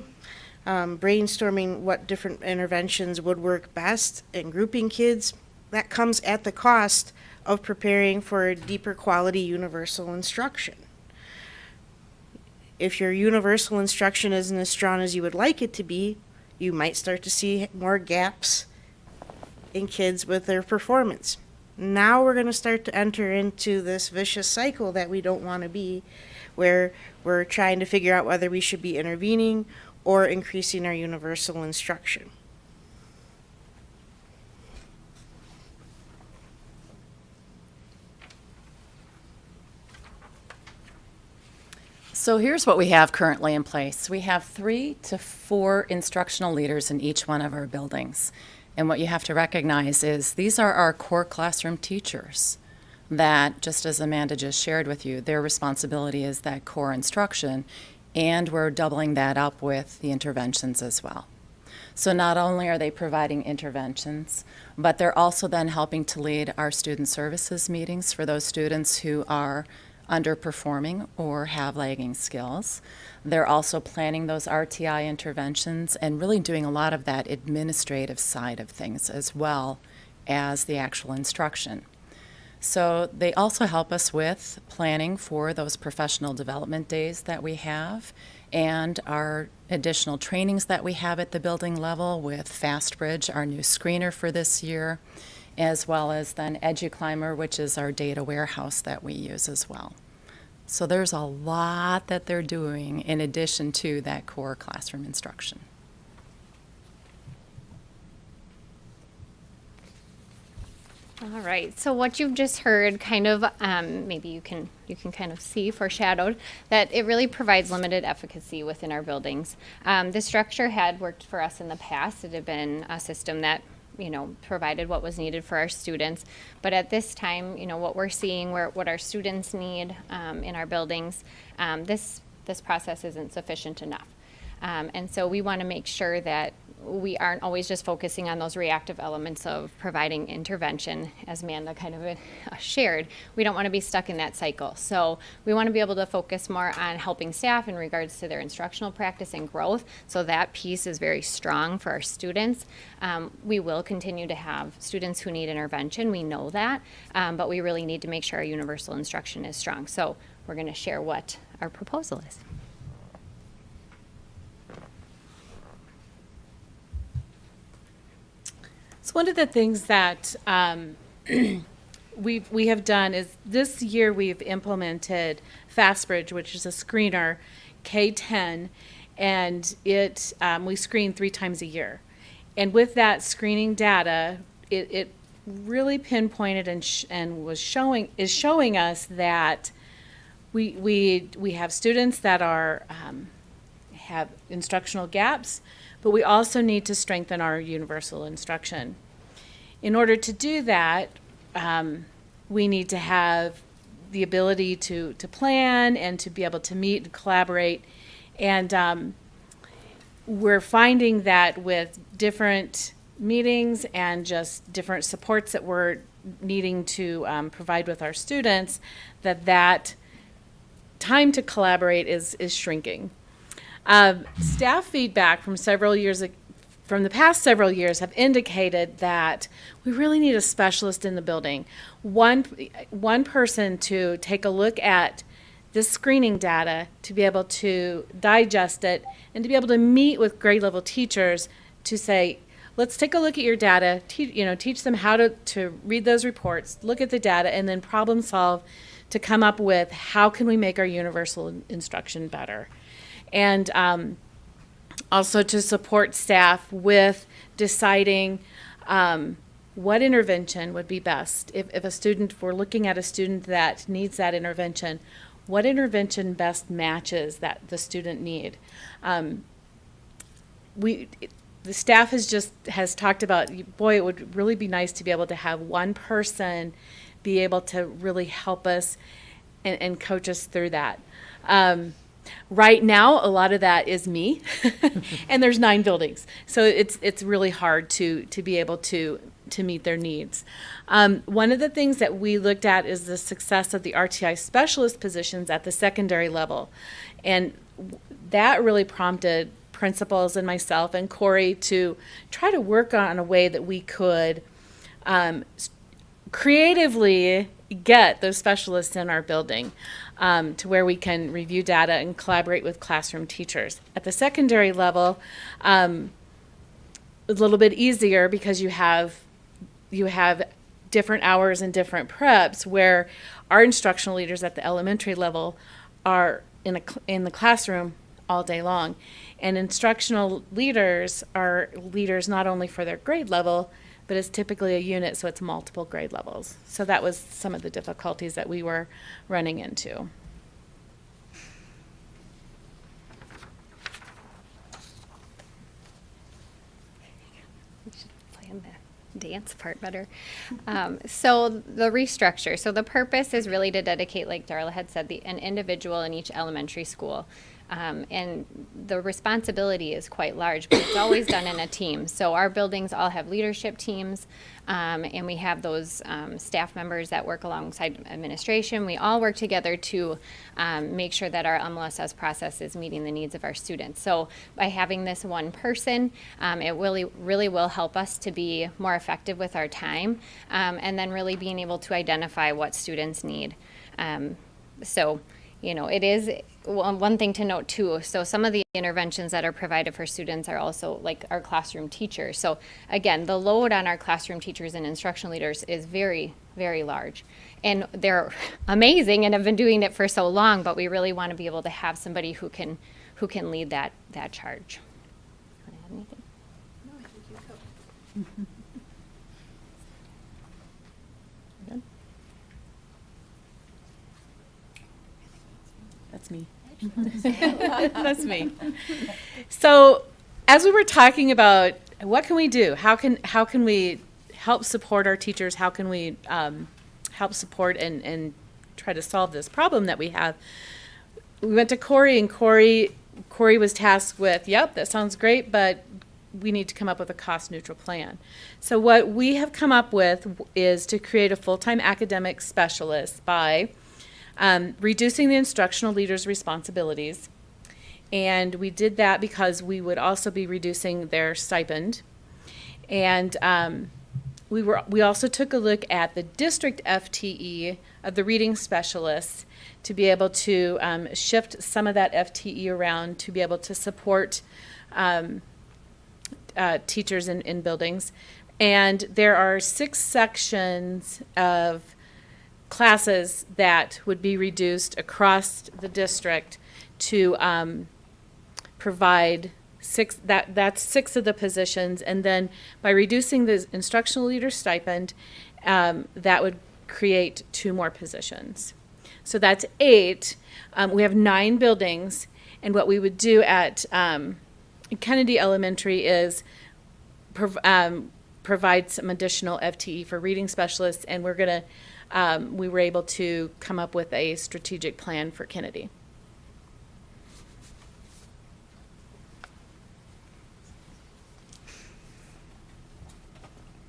brainstorming what different interventions would work best, and grouping kids, that comes at the cost of preparing for deeper quality universal instruction. If your universal instruction isn't as strong as you would like it to be, you might start to see more gaps in kids with their performance. Now we're going to start to enter into this vicious cycle that we don't want to be, where we're trying to figure out whether we should be intervening or increasing our universal instruction. So here's what we have currently in place. We have 3 to 4 instructional leaders in each one of our buildings. And what you have to recognize is these are our core classroom teachers that, just as Amanda just shared with you, their responsibility is that core instruction, and we're doubling that up with the interventions as well. So not only are they providing interventions, but they're also then helping to lead our student services meetings for those students who are underperforming or have lagging skills. They're also planning those RTI interventions and really doing a lot of that administrative side of things as well as the actual instruction. So they also help us with planning for those professional development days that we have and our additional trainings that we have at the building level with FastBridge, our new screener for this year, as well as then EduClimber, which is our data warehouse that we use as well. So there's a lot that they're doing in addition to that core classroom instruction. All right, so what you've just heard kind of, maybe you can kind of see foreshadowed that it really provides limited efficacy within our buildings. The structure had worked for us in the past. It had been a system that provided what was needed for our students. But at this time, what we're seeing, what our students need in our buildings, this process isn't sufficient enough. And so we want to make sure that we aren't always just focusing on those reactive elements of providing intervention, as Amanda kind of shared. We don't want to be stuck in that cycle. So we want to be able to focus more on helping staff in regards to their instructional practice and growth. So that piece is very strong for our students. We will continue to have students who need intervention. We know that, but we really need to make sure our universal instruction is strong. So we're going to share what our proposal is. So one of the things that we have done is this year we've implemented FastBridge, which is a screener, K-10, and we screen 3 times a year. And with that screening data, it really pinpointed and is showing us that we have students that are have instructional gaps, but we also need to strengthen our universal instruction. In order to do that, we need to have the ability to plan and to be able to meet and collaborate. And we're finding that with different meetings and just different supports that we're needing to provide with our students, that time to collaborate is shrinking. Staff feedback from the past several years have indicated that we really need a specialist in the building. One person to take a look at this screening data, to be able to digest it, and to be able to meet with grade level teachers to say, let's take a look at your data, teach them how to read those reports, look at the data, and then problem solve to come up with how can we make our universal instruction better. And also to support staff with deciding what intervention would be best. If we're looking at a student that needs that intervention, what intervention best matches the student need? The staff has talked about, boy, it would really be nice to be able to have one person be able to really help us and coach us through that. Right now, a lot of that is me, and there's 9 buildings, so it's really hard to be able to meet their needs. One of the things that we looked at is the success of the RTI specialist positions at the secondary level, and that really prompted principals and myself and Corey to try to work on a way that we could creatively get those specialists in our building to where we can review data and collaborate with classroom teachers. At the secondary level, it's a little bit easier because you have different hours and different preps, where our instructional leaders at the elementary level are in the classroom all day long. And instructional leaders are leaders not only for their grade level, but it's typically a unit, so it's multiple grade levels. So that was some of the difficulties that we were running into. We should plan the dance part better. So the restructure. So the purpose is really to dedicate, like Darla had said, an individual in each elementary school. And the responsibility is quite large, but it's always done in a team. So our buildings all have leadership teams, and we have those staff members that work alongside administration. We all work together to make sure that our MLSS process is meeting the needs of our students. So by having this one person, it really will help us to be more effective with our time, and then really being able to identify what students need. It is one thing to note too. So some of the interventions that are provided for students are also like our classroom teachers. So again, the load on our classroom teachers and instructional leaders is very, very large. And they're amazing and have been doing it for so long, but we really want to be able to have somebody who can lead that charge. Want to add anything? No, I think you covered. That's me. That's me. So as we were talking about what can we do, how can we help support our teachers, how can we help support and try to solve this problem that we have, we went to Corey, and Corey was tasked with, yep, that sounds great, but we need to come up with a cost-neutral plan. So what we have come up with is to create a full-time academic specialist by reducing the instructional leaders' responsibilities. And we did that because we would also be reducing their stipend. And we also took a look at the district FTE of the reading specialists to be able to shift some of that FTE around to be able to support teachers in buildings. And there are 6 sections of classes that would be reduced across the district to provide that's 6 of the positions. And then by reducing the instructional leader stipend, that would create 2 more positions. So that's 8. We have 9 buildings. And what we would do at Kennedy Elementary is provide some additional FTE for reading specialists. And we were able to come up with a strategic plan for Kennedy.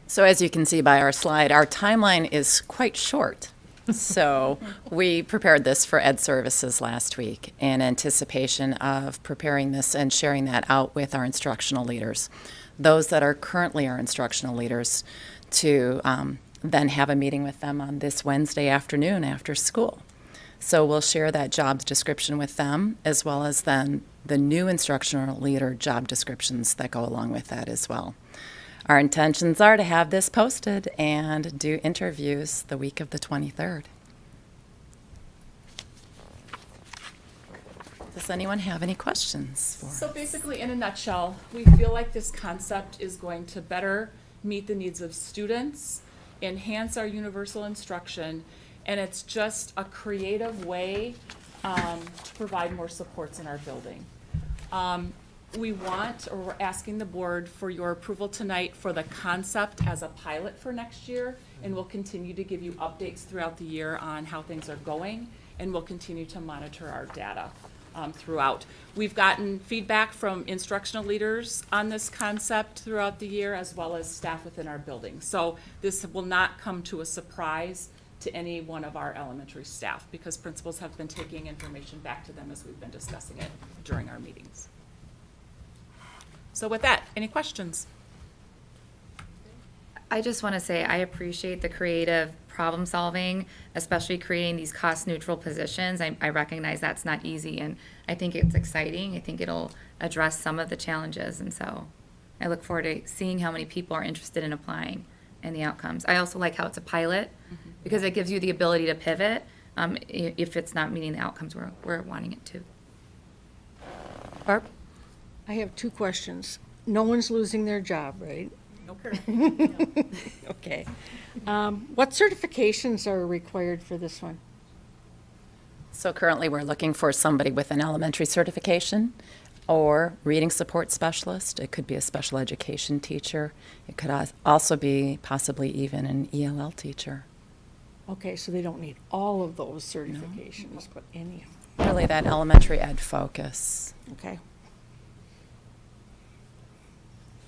So as you can see by our slide, our timeline is quite short. So we prepared this for Ed Services last week in anticipation of preparing this and sharing that out with our instructional leaders, those that are currently our instructional leaders, to then have a meeting with them on this Wednesday afternoon after school. So we'll share that job description with them, as well as then the new instructional leader job descriptions that go along with that as well. Our intentions are to have this posted and do interviews the week of the 23rd. Does anyone have any questions for So basically, in a nutshell, we feel like this concept is going to better meet the needs of students, enhance our universal instruction, and it's just a creative way to provide more supports in our building. We're asking the board for your approval tonight for the concept as a pilot for next year, and we'll continue to give you updates throughout the year on how things are going, and we'll continue to monitor our data throughout. We've gotten feedback from instructional leaders on this concept throughout the year, as well as staff within our building. So this will not come to a surprise to any one of our elementary staff, because principals have been taking information back to them as we've been discussing it during our meetings. So with that, any questions? I just want to say I appreciate the creative problem solving, especially creating these cost neutral positions. I recognize that's not easy, and I think it's exciting. I think it'll address some of the challenges, and so I look forward to seeing how many people are interested in applying and the outcomes. I also like how it's a pilot, because it gives you the ability to pivot if it's not meeting the outcomes we're wanting it to. Barb? I have 2 questions. No one's losing their job, right? Okay. Okay. What certifications are required for this one? So currently we're looking for somebody with an elementary certification or reading support specialist. It could be a special education teacher. It could also be possibly even an ELL teacher. Okay, so they don't need all of those certifications, but any. Really that elementary ed focus. Okay.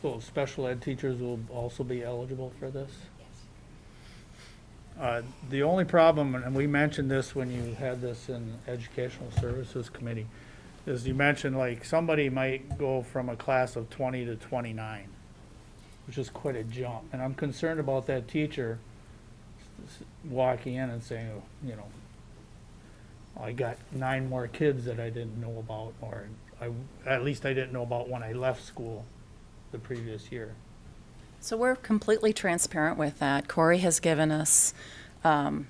So special ed teachers will also be eligible for this? Yes. The only problem, and we mentioned this when you had this in Educational Services Committee, is you mentioned like somebody might go from a class of 20 to 29, which is quite a jump. And I'm concerned about that teacher walking in and saying, oh, you know, I got 9 more kids that I didn't know about, or at least I didn't know about when I left school the previous year. So we're completely transparent with that. Corey has given us kind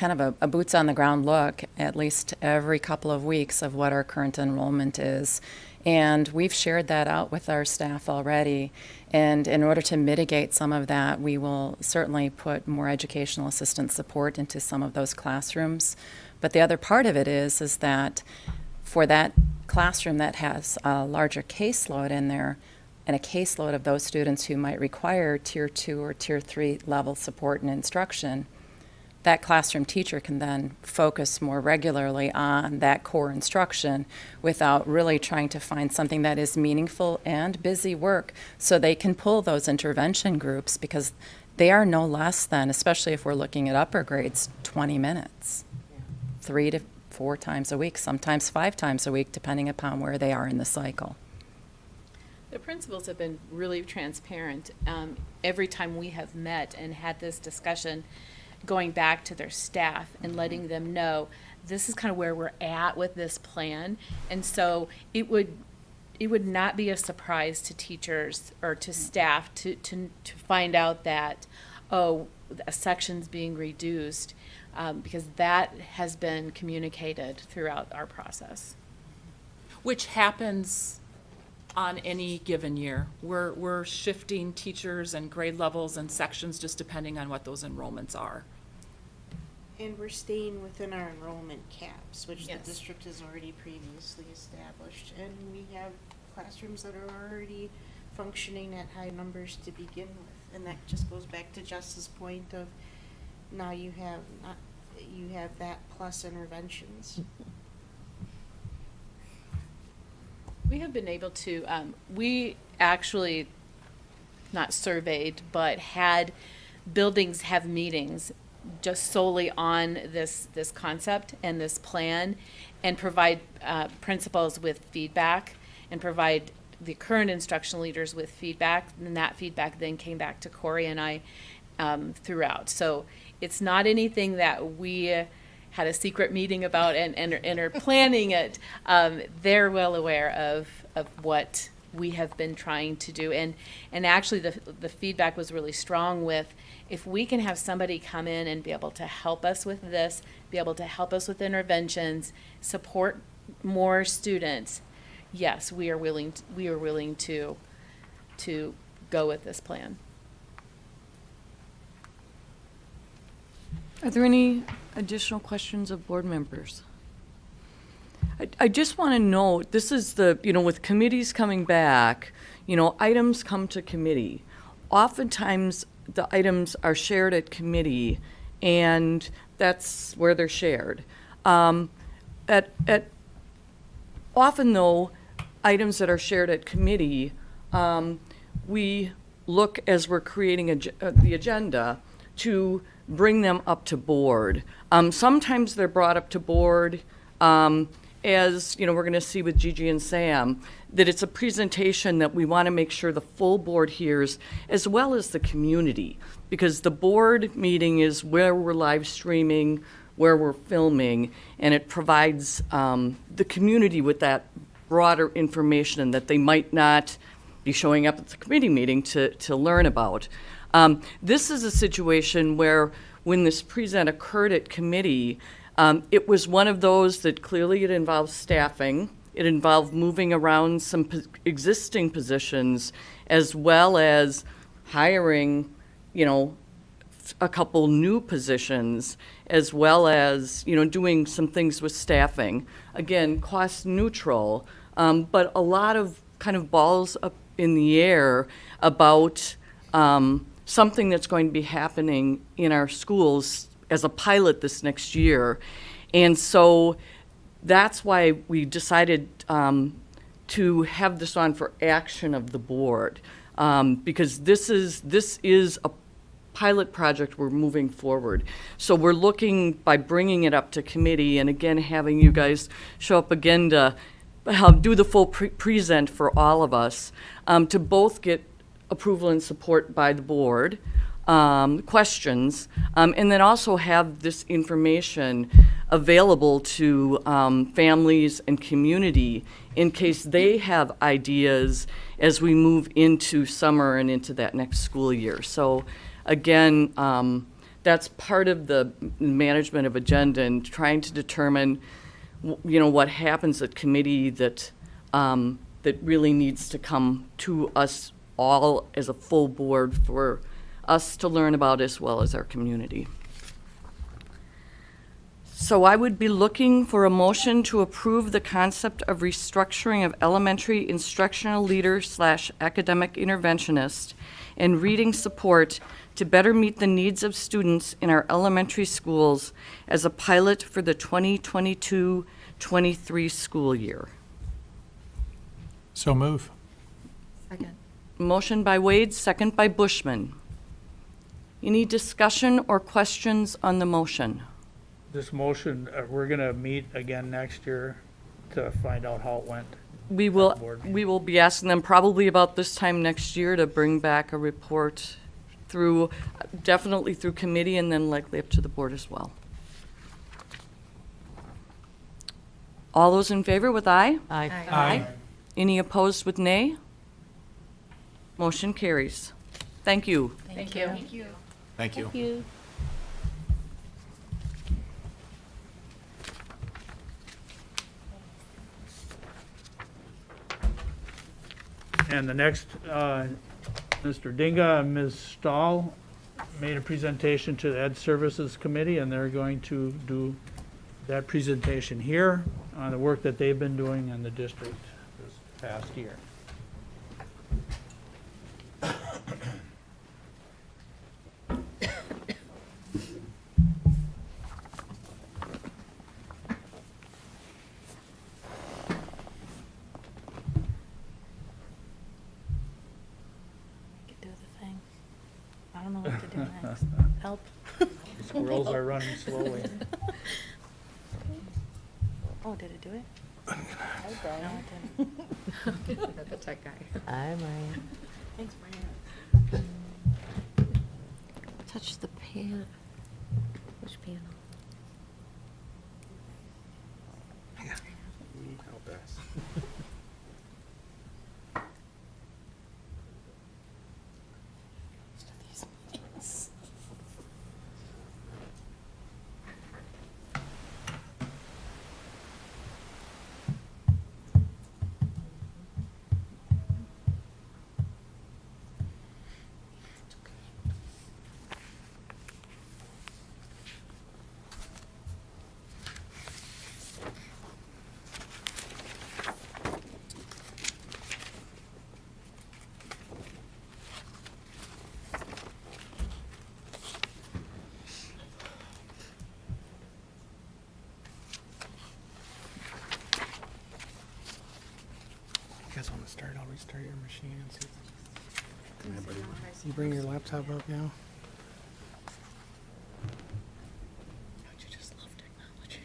of a boots on the ground look at least every couple of weeks of what our current enrollment is. And we've shared that out with our staff already. And in order to mitigate some of that, we will certainly put more educational assistant support into some of those classrooms. But the other part of it is that for that classroom that has a larger caseload in there, and a caseload of those students who might require Tier 2 or Tier 3 level support and instruction, that classroom teacher can then focus more regularly on that core instruction without really trying to find something that is meaningful and busy work, so they can pull those intervention groups, because they are no less than, especially if we're looking at upper grades, 20 minutes, 3 to 4 times a week, sometimes 5 times a week, depending upon where they are in the cycle. The principals have been really transparent every time we have met and had this discussion, going back to their staff and letting them know this is kind of where we're at with this plan. And so it would not be a surprise to teachers or to staff to find out that, oh, a section's being reduced, because that has been communicated throughout our process. Which happens on any given year. We're shifting teachers and grade levels and sections just depending on what those enrollments are. And we're staying within our enrollment caps, which Yes. the district has already previously established. And we have classrooms that are already functioning at high numbers to begin with. And that just goes back to Jess's point of now you have that plus interventions. We have been able to, we actually, not surveyed, but had buildings have meetings just solely on this concept and this plan, and provide principals with feedback, and provide the current instructional leaders with feedback, and that feedback then came back to Corey and I throughout. So it's not anything that we had a secret meeting about and are planning it. They're well aware of what we have been trying to do. And actually the feedback was really strong with, if we can have somebody come in and be able to help us with this, be able to help us with interventions, support more students, yes, we are willing to go with this plan. Are there any additional questions of board members? I just want to note, this is with committees coming back, items come to committee. Oftentimes, the items are shared at committee, and that's where they're shared. Often, though, items that are shared at committee, we look as we're creating the agenda to bring them up to board. Sometimes they're brought up to board as we're going to see with Gigi and Sam, that it's a presentation that we want to make sure the full board hears, as well as the community, because the board meeting is where we're live streaming, where we're filming, and it provides the community with that broader information that they might not be showing up at the committee meeting to learn about. This is a situation where when this present occurred at committee, it was one of those that clearly it involved staffing. It involved moving around some existing positions, as well as hiring, a couple new positions, as well as, doing some things with staffing. Again, cost neutral, but a lot of kind of balls up in the air about something that's going to be happening in our schools as a pilot this next year. And so that's why we decided to have this on for action of the board, because this is a pilot project we're moving forward. So we're looking, by bringing it up to committee, and again having you guys show up again to do the full present for all of us, to both get approval and support by the board, questions, and then also have this information available to families and community in case they have ideas as we move into summer and into that next school year. So again, that's part of the management of agenda and trying to determine what happens at committee that really needs to come to us all as a full board for us to learn about, as well as our community. So I would be looking for a motion to approve the concept of restructuring of elementary instructional leader / academic interventionist and reading support to better meet the needs of students in our elementary schools as a pilot for the 2022-23 school year. So move. Second. Motion by Wade, second by Bushman. Any discussion or questions on the motion? This motion, we're gonna meet again next year to find out how it went. We will be asking them probably about this time next year to bring back a report definitely through committee, and then likely up to the board as well. All those in favor with aye? Aye. Aye. Any opposed with nay? Motion carries. Thank you. Thank you. Thank you. Thank you. And the next, Mr. Dinga and Ms. Stahl made a presentation to the Ed Services Committee, and they're going to do that presentation here on the work that they've been doing in the district this past year. Do the thing. I don't know what to do next. Help. The squirrels are running slowly. Oh, did it do it? The tech guy. Hi, Marianne. Thanks, Marianne. Touch the pan. Which panel? You guys want to start? I'll restart your machine and see. You bring your laptop up now? Don't you just love technology?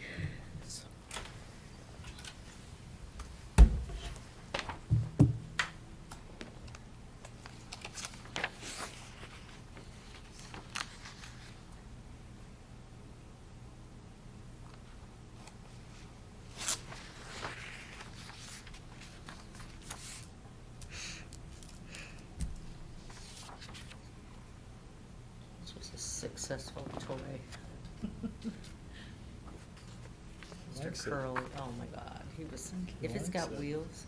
This was a successful toy. Mr. Likes it. Curly, oh my God, he was, if it's got likes it. wheels,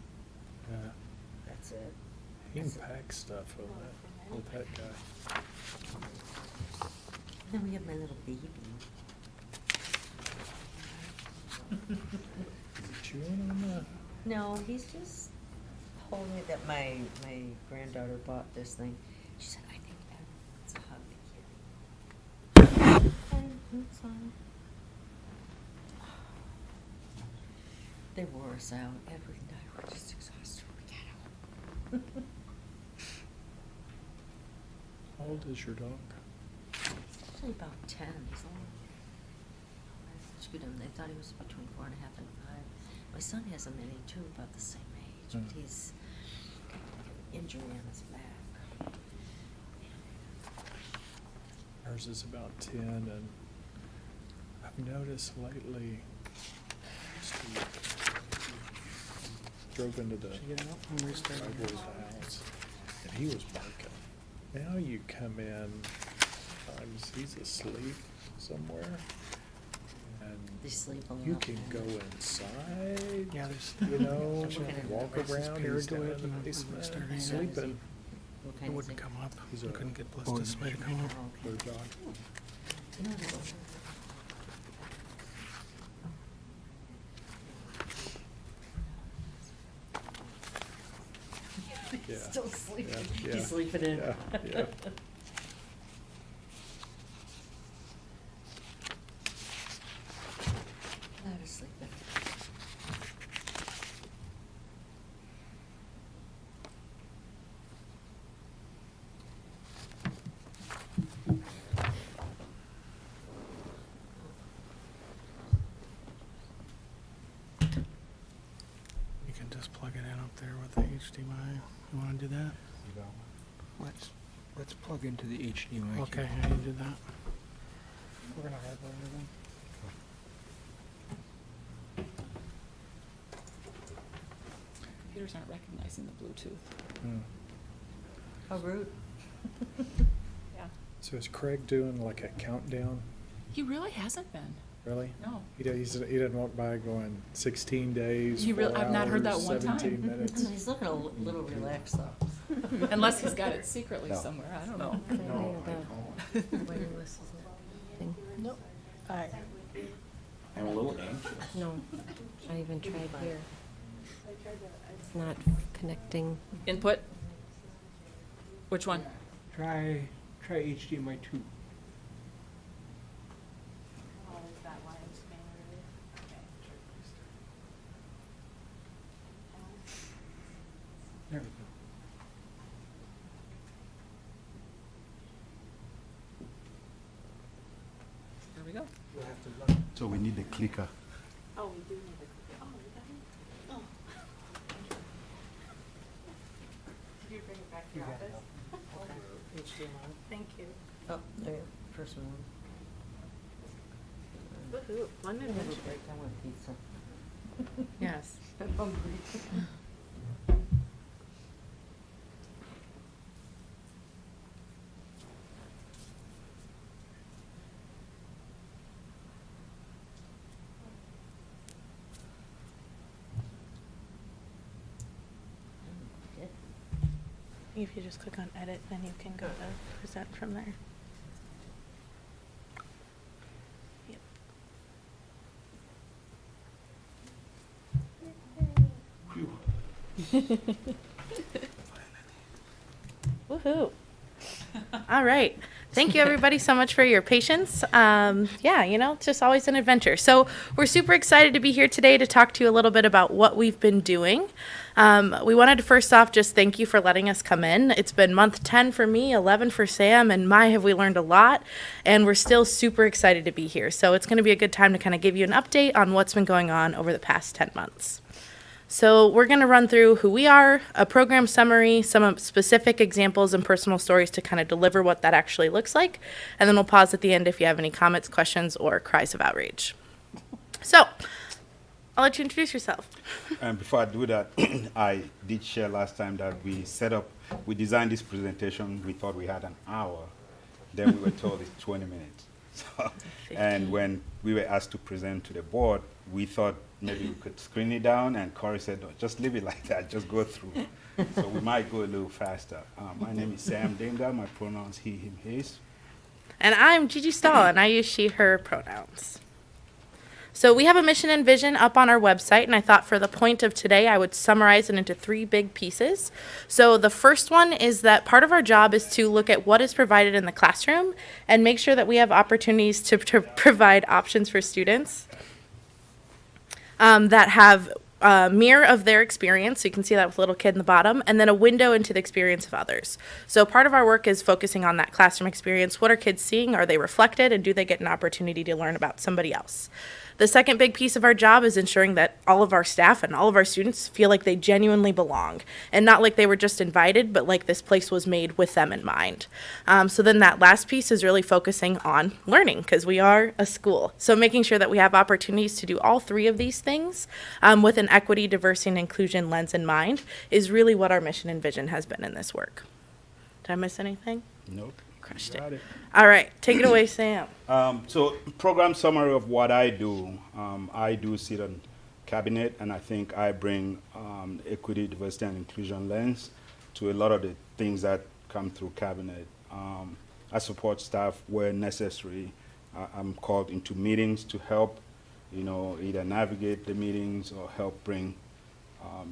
Yeah. that's it. He can pack stuff over that guy. Then we have my little baby. Chewing on that? No, he's just told me that my granddaughter bought this thing. She said, I think it's a hug the kitty. Okay, that's fine. They wore us out every night. We're just exhausted. We get out. How old is your dog? He's only about 10. He's only, I rescued him. They thought he was between 4.5 and 5. My son has a mini too, about the same age. But he's got like an injury on his back. Ours is about 10, and I've noticed lately, drove into the driveway of the house, and he was barking. Now you come in, sometimes he's asleep somewhere, and They sleep a you lot, can man. go inside, Yeah, there's- you know, Okay. walk around, he's down in the basement, sleeping. What It kind is wouldn't he? come up. We couldn't get Bliss to sway to come up. Bird dog. You know, there's- Yeah. Still sleeping. Yeah, He's sleeping in. yeah, yeah. I was sleeping. You can just plug it in up there with the HDMI. You want to do that? Let's plug into the HDMI. Okay, I can do that. We're gonna have everything. Computers aren't recognizing the Bluetooth. How rude. Yeah. So is Craig doing like a countdown? He really hasn't been. Really? No. He didn't walk by going 16 days, He really- 4 I've not heard that hours, one time. 17 minutes. He's looking a little relaxed though. Unless he's got it secretly No. somewhere, I don't know. Nope. All right. I'm a little anxious. No, I even tried here. It's not connecting. Input? Which one? Try HDMI 2. There we go. There we go. So we need the clicker. Oh, we do need a, oh, we got it? Oh. Did you bring it back to your office? HDMI. Thank you. Oh, there, first one. Woohoo, one minute. Break, I want pizza. Yes. I'm hungry. If you just click on edit, then you can go to present from there. Woohoo. All right. Thank you, everybody, so much for your patience. Yeah, you know, it's just always an adventure. So we're super excited to be here today to talk to you a little bit about what we've been doing. We wanted to first off just thank you for letting us come in. It's been month 10 for me, 11 for Sam, and my, have we learned a lot. And we're still super excited to be here. So it's going to be a good time to kind of give you an update on what's been going on over the past 10 months. So we're going to run through who we are, a program summary, some specific examples and personal stories to kind of deliver what that actually looks like. And then we'll pause at the end if you have any comments, questions, or cries of outrage. So I'll let you introduce yourself. And before I do that, I did share last time that we designed this presentation, we thought we had an hour. Then we were told it's 20 minutes. So, and when we were asked to present to the board, we thought maybe we could screen it down, and Corey said, no, just leave it like that, just go through. So we might go a little faster. My name is Sam Denga, my pronouns he, him, his. And I'm Gigi Stahl, and I use she, her pronouns. So we have a mission and vision up on our website, and I thought for the point of today, I would summarize it into 3 big pieces. So the first one is that part of our job is to look at what is provided in the classroom and make sure that we have opportunities to provide options for students that have a mirror of their experience, so you can see that with little kid in the bottom, and then a window into the experience of others. So part of our work is focusing on that classroom experience. What are kids seeing? Are they reflected? And do they get an opportunity to learn about somebody else? The second big piece of our job is ensuring that all of our staff and all of our students feel like they genuinely belong, and not like they were just invited, but like this place was made with them in mind. So then that last piece is really focusing on learning, because we are a school. So making sure that we have opportunities to do all 3 of these things with an equity, diversity, and inclusion lens in mind is really what our mission and vision has been in this work. Did I miss anything? Nope. Crushed Got it. it. All right, take it away, Sam. So program summary of what I do. I do sit on cabinet, and I think I bring equity, diversity, and inclusion lens to a lot of the things that come through cabinet. I support staff where necessary. I'm called into meetings to help, either navigate the meetings or help bring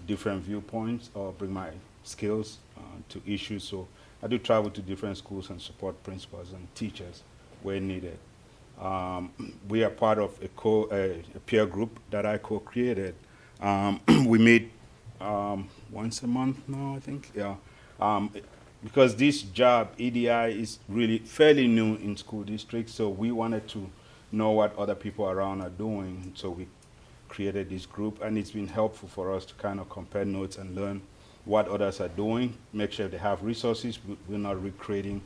different viewpoints or bring my skills to issues. So I do travel to different schools and support principals and teachers where needed. We are part of a peer group that I co-created. We meet once a month now, I think. Yeah. Because this job, EDI, is really fairly new in school districts, so we wanted to know what other people around are doing. So we created this group, and it's been helpful for us to kind of compare notes and learn what others are doing, make sure they have resources. We're not recreating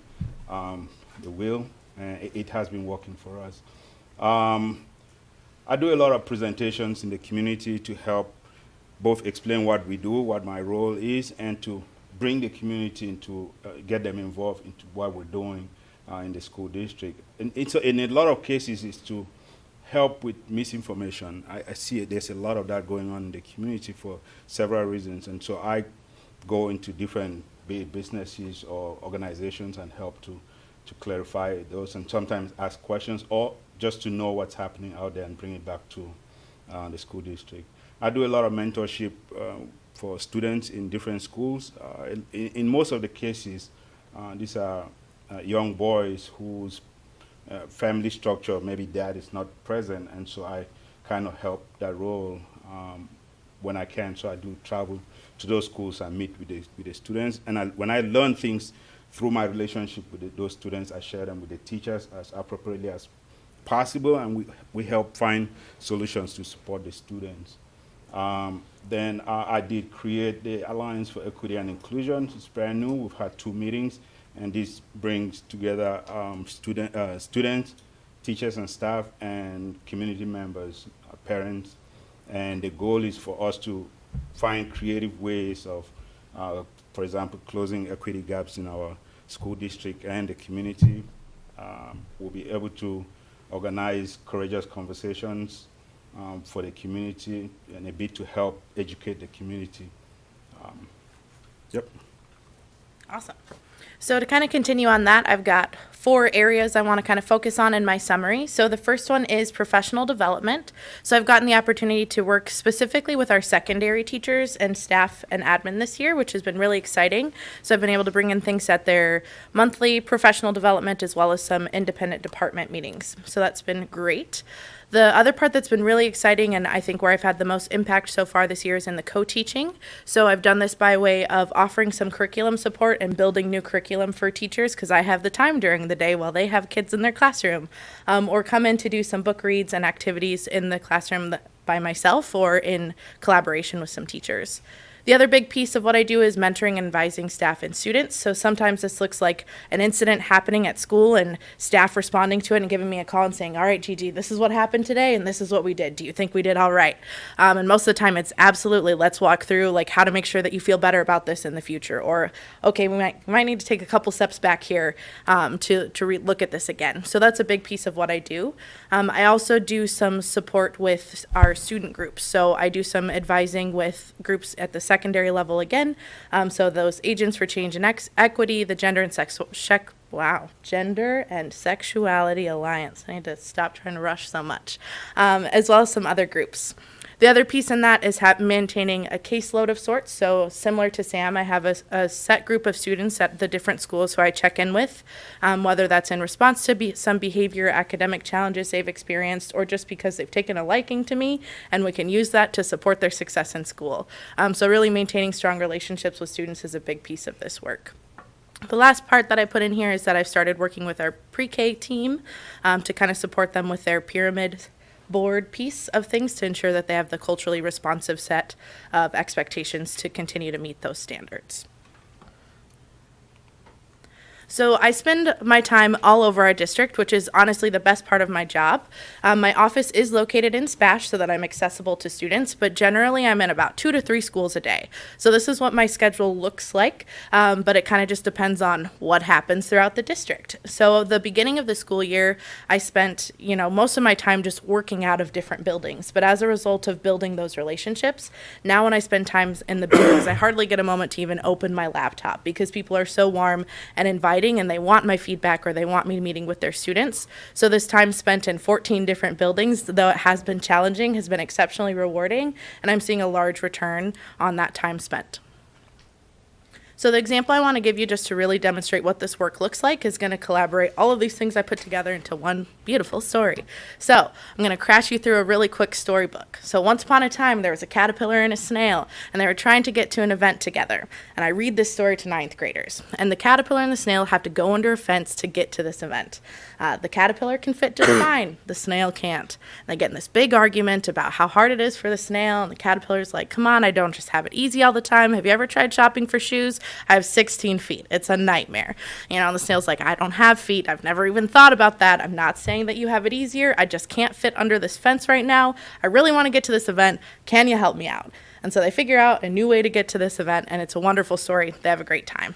the wheel, and it has been working for us. I do a lot of presentations in the community to help both explain what we do, what my role is, and to bring the community into, get them involved into what we're doing in the school district. And it's, in a lot of cases, is to help with misinformation. I see there's a lot of that going on in the community for several reasons, and so I go into different businesses or organizations and help to clarify those, and sometimes ask questions or just to know what's happening out there and bring it back to the school district. I do a lot of mentorship for students in different schools. In most of the cases, these are young boys whose family structure, maybe dad is not present, and so I kind of help that role when I can. So I do travel to those schools and meet with the students, and when I learn things through my relationship with those students, I share them with the teachers as appropriately as possible, and we help find solutions to support the students. Then I did create the Alliance for Equity and Inclusion. It's brand new. We've had 2 meetings, and this brings together students, teachers and staff, and community members, parents, and the goal is for us to find creative ways of, for example, closing equity gaps in our school district and the community. We'll be able to organize courageous conversations for the community and a bit to help educate the community. Yep. Awesome. So to kind of continue on that, I've got 4 areas I want to kind of focus on in my summary. So the first one is professional development. So I've gotten the opportunity to work specifically with our secondary teachers and staff and admin this year, which has been really exciting. So I've been able to bring in things at their monthly professional development as well as some independent department meetings. So that's been great. The other part that's been really exciting, and I think where I've had the most impact so far this year, is in the co-teaching. So I've done this by way of offering some curriculum support and building new curriculum for teachers, because I have the time during the day while they have kids in their classroom, or come in to do some book reads and activities in the classroom by myself or in collaboration with some teachers. The other big piece of what I do is mentoring and advising staff and students. So sometimes this looks like an incident happening at school and staff responding to it and giving me a call and saying, all right, Gigi, this is what happened today and this is what we did. Do you think we did all right? And most of the time it's absolutely, let's walk through like how to make sure that you feel better about this in the future. Or, okay, we might need to take a couple steps back here to look at this again. So that's a big piece of what I do. I also do some support with our student groups. So I do some advising with groups at the secondary level again. So those Agents for Change and Equity, the Gender and Sexuality Alliance. I need to stop trying to rush so much. As well as some other groups. The other piece in that is maintaining a caseload of sorts. So similar to Sam, I have a set group of students at the different schools who I check in with, whether that's in response to some behavior, academic challenges they've experienced, or just because they've taken a liking to me, and we can use that to support their success in school. So really maintaining strong relationships with students is a big piece of this work. The last part that I put in here is that I've started working with our pre-K team to kind of support them with their pyramid board piece of things to ensure that they have the culturally responsive set of expectations to continue to meet those standards. So I spend my time all over our district, which is honestly the best part of my job. My office is located in Spash so that I'm accessible to students, but generally I'm in about 2 to 3 schools a day. So this is what my schedule looks like, but it kind of just depends on what happens throughout the district. So the beginning of the school year, I spent, most of my time just working out of different buildings. But as a result of building those relationships, now when I spend time in the buildings, I hardly get a moment to even open my laptop because people are so warm and inviting, and they want my feedback or they want me meeting with their students. So this time spent in 14 different buildings, though it has been challenging, has been exceptionally rewarding, and I'm seeing a large return on that time spent. So the example I want to give you just to really demonstrate what this work looks like is going to collaborate all of these things I put together into one beautiful story. So I'm going to crash you through a really quick storybook. So once upon a time, there was a caterpillar and a snail, and they were trying to get to an event together. And I read this story to 9th graders. And the caterpillar and the snail have to go under a fence to get to this event. The caterpillar can fit just fine. The snail can't. And they get in this big argument about how hard it is for the snail. And the caterpillar's like, come on, I don't just have it easy all the time. Have you ever tried shopping for shoes? I have 16 feet. It's a nightmare. And the snail's like, I don't have feet. I've never even thought about that. I'm not saying that you have it easier. I just can't fit under this fence right now. I really want to get to this event. Can you help me out? And so they figure out a new way to get to this event, and it's a wonderful story. They have a great time.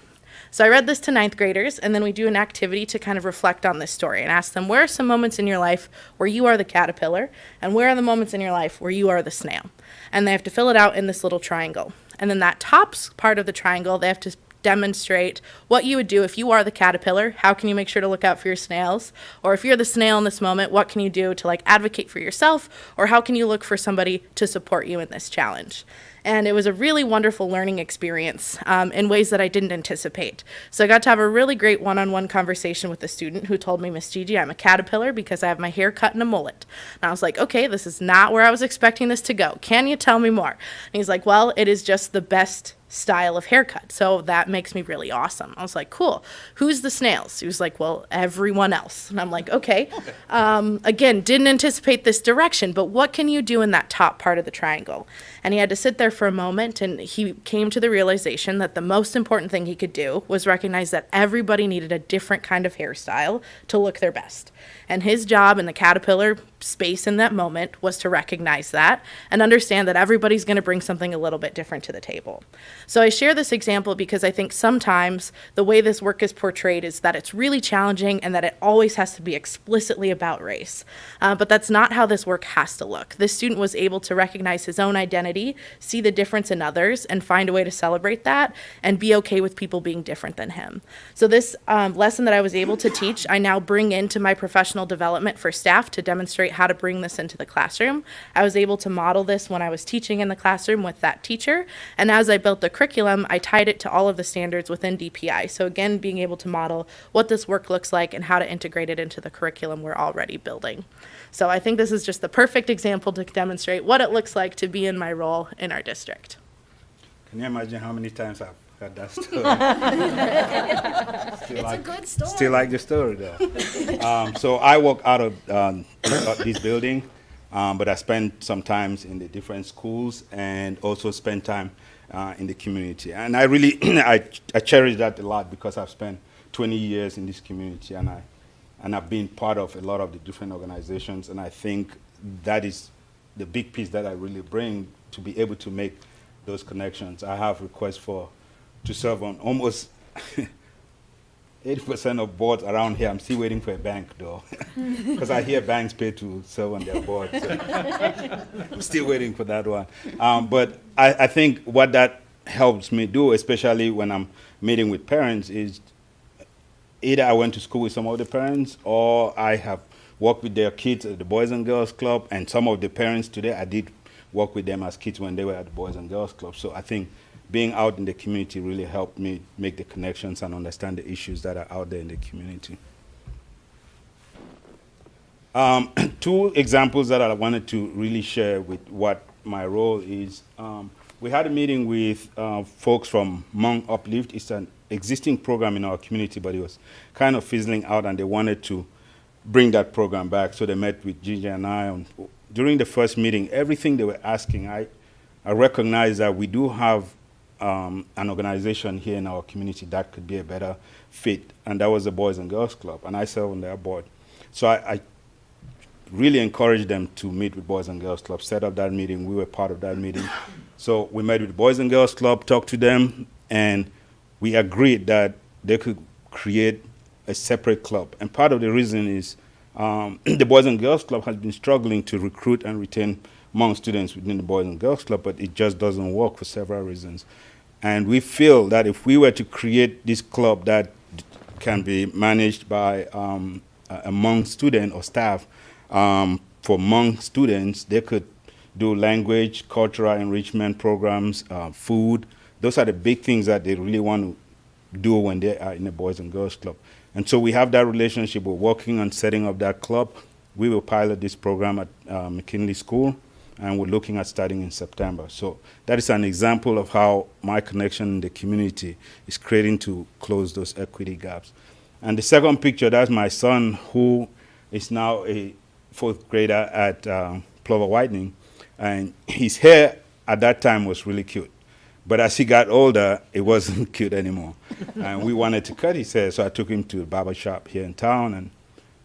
So I read this to ninth graders, and then we do an activity to kind of reflect on this story and ask them, where are some moments in your life where you are the caterpillar, and where are the moments in your life where you are the snail? And they have to fill it out in this little triangle. And then that top part of the triangle, they have to demonstrate what you would do if you are the caterpillar. How can you make sure to look out for your snails? Or if you're the snail in this moment, what can you do to advocate for yourself? Or how can you look for somebody to support you in this challenge? And it was a really wonderful learning experience in ways that I didn't anticipate. So I got to have a really great one-on-one conversation with the student who told me, Miss Gigi, I'm a caterpillar because I have my hair cut in a mullet. And I was like, okay, this is not where I was expecting this to go. Can you tell me more? And he's like, well, it is just the best style of haircut. So that makes me really awesome. I was like, cool. Who's the snails? He was like, well, everyone else. And I'm like, okay. Again, didn't anticipate this direction, but what can you do in that top part of the triangle? And he had to sit there for a moment, and he came to the realization that the most important thing he could do was recognize that everybody needed a different kind of hairstyle to look their best. And his job in the caterpillar space in that moment was to recognize that and understand that everybody's going to bring something a little bit different to the table. So I share this example because I think sometimes the way this work is portrayed is that it's really challenging and that it always has to be explicitly about race. But that's not how this work has to look. This student was able to recognize his own identity, see the difference in others, and find a way to celebrate that and be okay with people being different than him. So this lesson that I was able to teach, I now bring into my professional development for staff to demonstrate how to bring this into the classroom. I was able to model this when I was teaching in the classroom with that teacher, and as I built the curriculum, I tied it to all of the standards within DPI. So again, being able to model what this work looks like and how to integrate it into the curriculum we're already building. So I think this is just the perfect example to demonstrate what it looks like to be in my role in our district. Can you imagine how many times I've heard that story? It's a good story. Still like the story, though. So I walk out of this building, but I spend some time in the different schools and also spend time in the community. And I really, I cherish that a lot because I've spent 20 years in this community, and I've been part of a lot of the different organizations, and I think that is the big piece that I really bring to be able to make those connections. I have requests to serve on almost 80% of boards around here. I'm still waiting for a bank, though, because I hear banks pay to serve on their boards. So I'm still waiting for that one. But I think what that helps me do, especially when I'm meeting with parents, is either I went to school with some of the parents, or I have worked with their kids at the Boys and Girls Club, and some of the parents today, I did work with them as kids when they were at the Boys and Girls Club. So I think being out in the community really helped me make the connections and understand the issues that are out there in the community. Two examples that I wanted to really share with what my role is. We had a meeting with folks from Hmong Uplift. It's an existing program in our community, but it was kind of fizzling out, and they wanted to bring that program back. So they met with Gigi and I. During the first meeting, everything they were asking, I recognized that we do have an organization here in our community that could be a better fit, and that was the Boys and Girls Club, and I serve on their board. So I really encouraged them to meet with Boys and Girls Club, set up that meeting. We were part of that meeting. So we met with the Boys and Girls Club, talked to them, and we agreed that they could create a separate club. And part of the reason is the Boys and Girls Club has been struggling to recruit and retain Hmong students within the Boys and Girls Club, but it just doesn't work for several reasons. And we feel that if we were to create this club that can be managed by a Hmong student or staff, for Hmong students, they could do language, cultural enrichment programs, food. Those are the big things that they really want to do when they are in the Boys and Girls Club. And so we have that relationship. We're working on setting up that club. We will pilot this program at McKinley School, and we're looking at starting in September. So that is an example of how my connection in the community is creating to close those equity gaps. And the second picture, that's my son, who is now a fourth grader at Plover Whitening. And his hair at that time was really cute. But as he got older, it wasn't cute anymore. And we wanted to cut his hair, so I took him to a barber shop here in town, and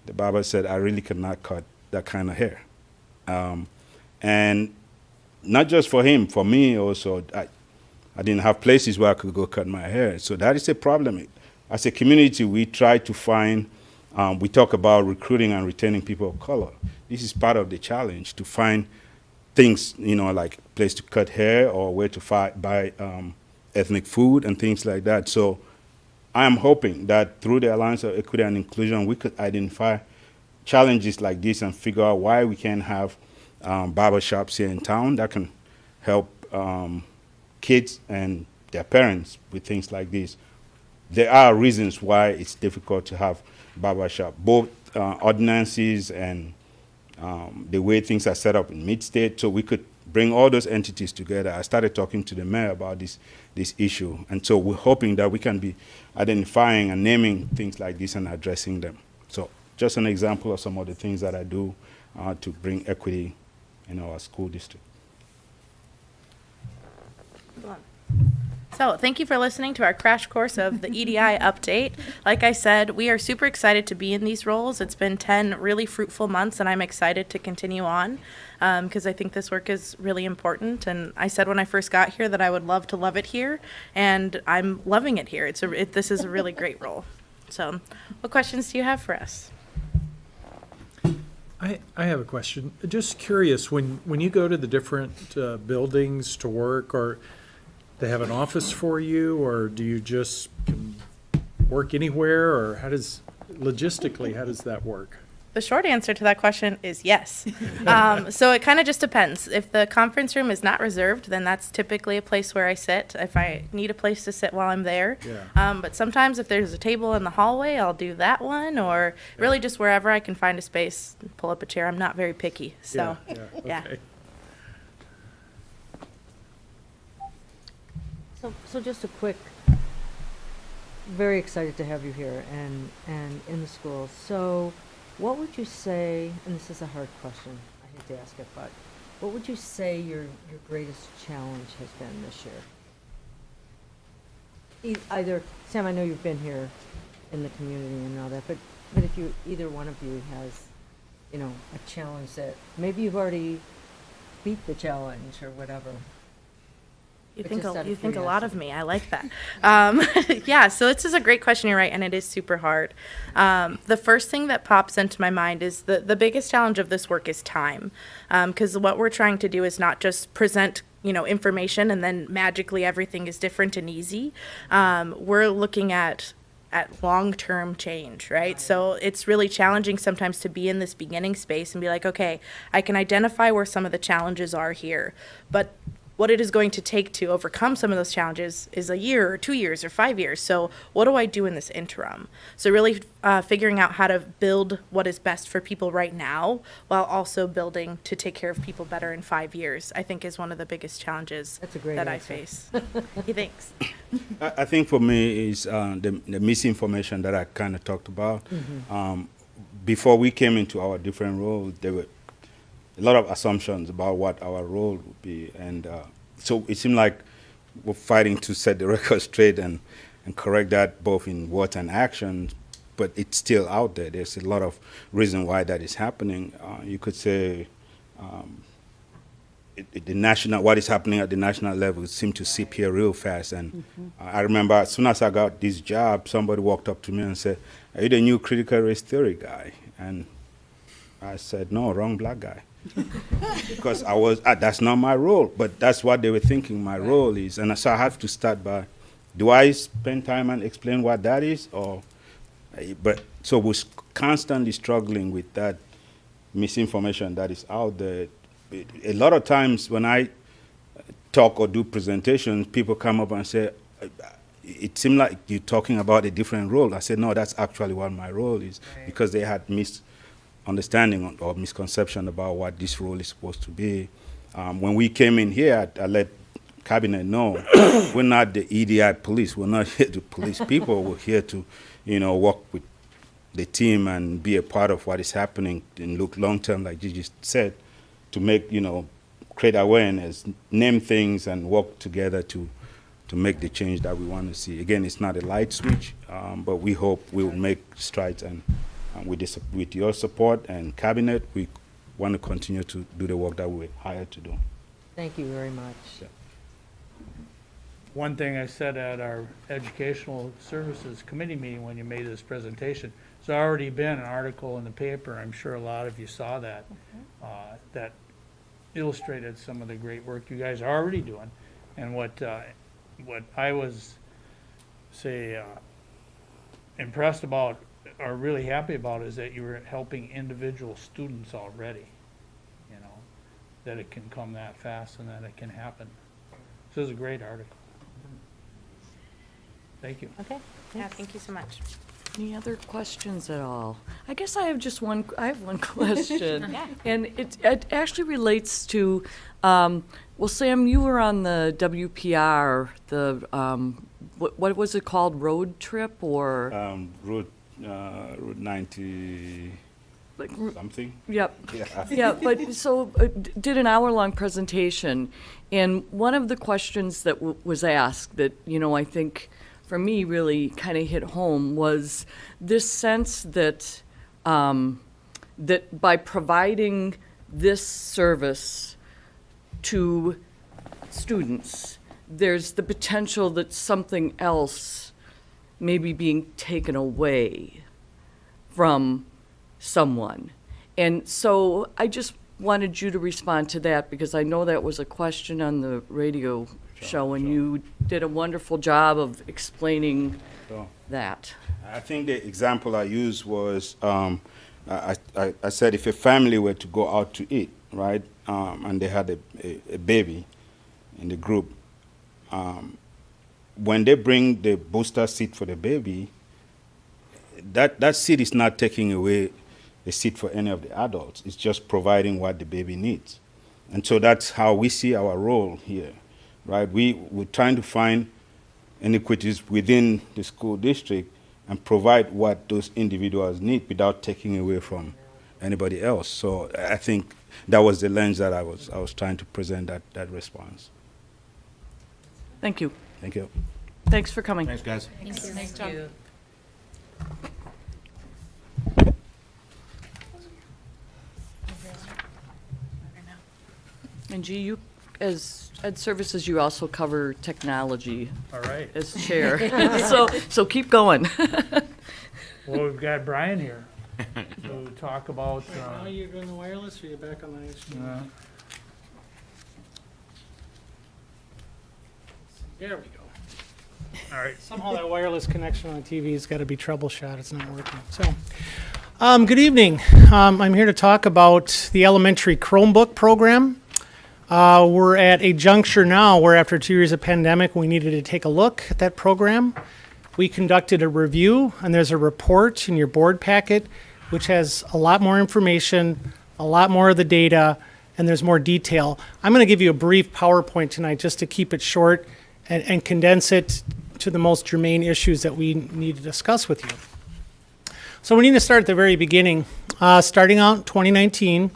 the barber said, I really cannot cut that kind of hair. And not just for him, for me also, I didn't have places where I could go cut my hair. So that is a problem. as a community, we try to find, we talk about recruiting and retaining people of color. This is part of the challenge, to find things, like place to cut hair or where to buy ethnic food and things like that. So I am hoping that through the Alliance of Equity and Inclusion, we could identify challenges like this and figure out why we can't have barbershops here in town that can help kids and their parents with things like this. There are reasons why it's difficult to have barbershop, both ordinances and the way things are set up in mid-state, so we could bring all those entities together. I started talking to the mayor about this issue, and so we're hoping that we can be identifying and naming things like this and addressing them. So just an example of some of the things that I do to bring equity in our school district. So thank you for listening to our crash course of the EDI update. Like I said, we are super excited to be in these roles. It's been 10 really fruitful months, and I'm excited to continue on because I think this work is really important. And I said when I first got here that I would love to love it here, and I'm loving it here. This is a really great role. So what questions do you have for us? I have a question. Just curious, when you go to the different buildings to work, or they have an office for you, or do you just work anywhere, or logistically, how does that work? The short answer to that question is yes. So it kind of just depends. If the conference room is not reserved, then that's typically a place where I sit if I need a place to sit while I'm there. Yeah. But sometimes if there's a table in the hallway, I'll do that one, or really just wherever I can find a space, pull up a chair. I'm not very picky. So, yeah. Okay. So just a quick, very excited to have you here and in the schools. So what would you say, and this is a hard question, I hate to ask it, but what would you say your greatest challenge has been this year? Either, Sam, I know you've been here in the community and all that, but if either one of you has, a challenge that maybe you've already beat the challenge or whatever. You think a lot of me. I like that. Yeah, so this is a great question, you're right, and it is super hard. The first thing that pops into my mind is the biggest challenge of this work is time, because what we're trying to do is not just present information and then magically everything is different and easy. We're looking at long-term change, right? So it's really challenging sometimes to be in this beginning space and be like, okay, I can identify where some of the challenges are here, but what it is going to take to overcome some of those challenges is a year or 2 years or 5 years. So what do I do in this interim? So really figuring out how to build what is best for people right now while also building to take care of people better in 5 years, I think is one of the biggest challenges that I face. Thanks. I think for me is the misinformation that I kind of talked about. Mm-hmm. Before we came into our different roles, there were a lot of assumptions about what our role would be. And so it seemed like we're fighting to set the record straight and correct that both in words and actions, but it's still out there. There's a lot of reason why that is happening. You could say what is happening at the national level seemed to seep here real fast. And I remember as soon as I got this job, somebody walked up to me and said, "Are you the new critical race theory guy?" And I said, "No, wrong black guy." Because that's not my role, but that's what they were thinking my role is. And so I have to start by, do I spend time and explain what that is? So we're constantly struggling with that misinformation that is out there. A lot of times when I talk or do presentations, people come up and say, it seemed like you're talking about a different role. I said, no, that's actually what my role is, because they had misunderstanding or misconception about what this role is supposed to be. When we came in here, I let cabinet know we're not the EDI police. We're not here to police people. We're here to, work with the team and be a part of what is happening and look long term, like you just said, to make, create awareness, name things, and work together to make the change that we want to see. Again, it's not a light switch, but we hope we will make strides. And with your support and cabinet, we want to continue to do the work that we're hired to do. Thank you very much. Yeah. one thing I said at our Educational Services Committee meeting when you made this presentation, there's already been an article in the paper, I'm sure a lot of you saw that, that illustrated some of the great work you guys are already doing. And what I was, say, impressed about or really happy about is that you were helping individual students already, you know, that it can come that fast and that it can happen. So it's a great article. Thank you. Okay. Yeah, thank you so much. Any other questions at all? I guess I have just one, I have one question. Yeah. And it actually relates to, well, Sam, you were on the WPR, the, what was it called, road trip or? Route 90 Like, something. Yep. Yeah. Yeah, but so did an hour-long presentation, and one of the questions that was asked that, you know, I think for me really kind of hit home was this sense that that by providing this service to students, there's the potential that something else may be being taken away from someone. And so I just wanted you to respond to that because I know that was a question on the radio show and you did a wonderful job of explaining that. I think the example I used was, I said if a family were to go out to eat, right, and they had a baby in the group, when they bring the booster seat for the baby, that seat is not taking away a seat for any of the adults. It's just providing what the baby needs. And so that's how we see our role here, right? We're trying to find inequities within the school district and provide what those individuals need without taking away from anybody else. So I think that was the lens that I was trying to present that response. Thank you. Thank you. Thanks for coming. Thanks, guys. Thank you. Nice job. And G, you, as Ed Services, you also cover technology. All right. As chair. So keep going. Well, we've got Brian here to talk about. Now you're doing the wireless, or you're back on the HDMI? There we go. All right. Somehow that wireless connection on the TV has got to be troubleshot. It's not working. So, good evening. I'm here to talk about the elementary Chromebook program. We're at a juncture now where after 2 years of pandemic, we needed to take a look at that program. We conducted a review, and there's a report in your board packet, which has a lot more information, a lot more of the data, and there's more detail. I'm going to give you a brief PowerPoint tonight just to keep it short and condense it to the most germane issues that we need to discuss with you. So we need to start at the very beginning. Starting out in 2019,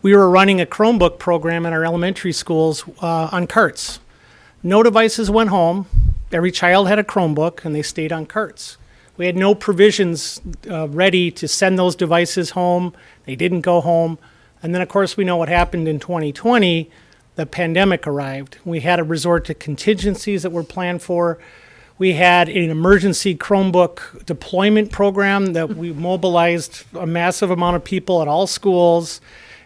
we were running a Chromebook program in our elementary schools on carts. No devices went home. Every child had a Chromebook, and they stayed on carts. We had no provisions ready to send those devices home. They didn't go home. And then, of course, we know what happened in 2020. The pandemic arrived. We had to resort to contingencies that were planned for. We had an emergency Chromebook deployment program that we mobilized a massive amount of people at all schools,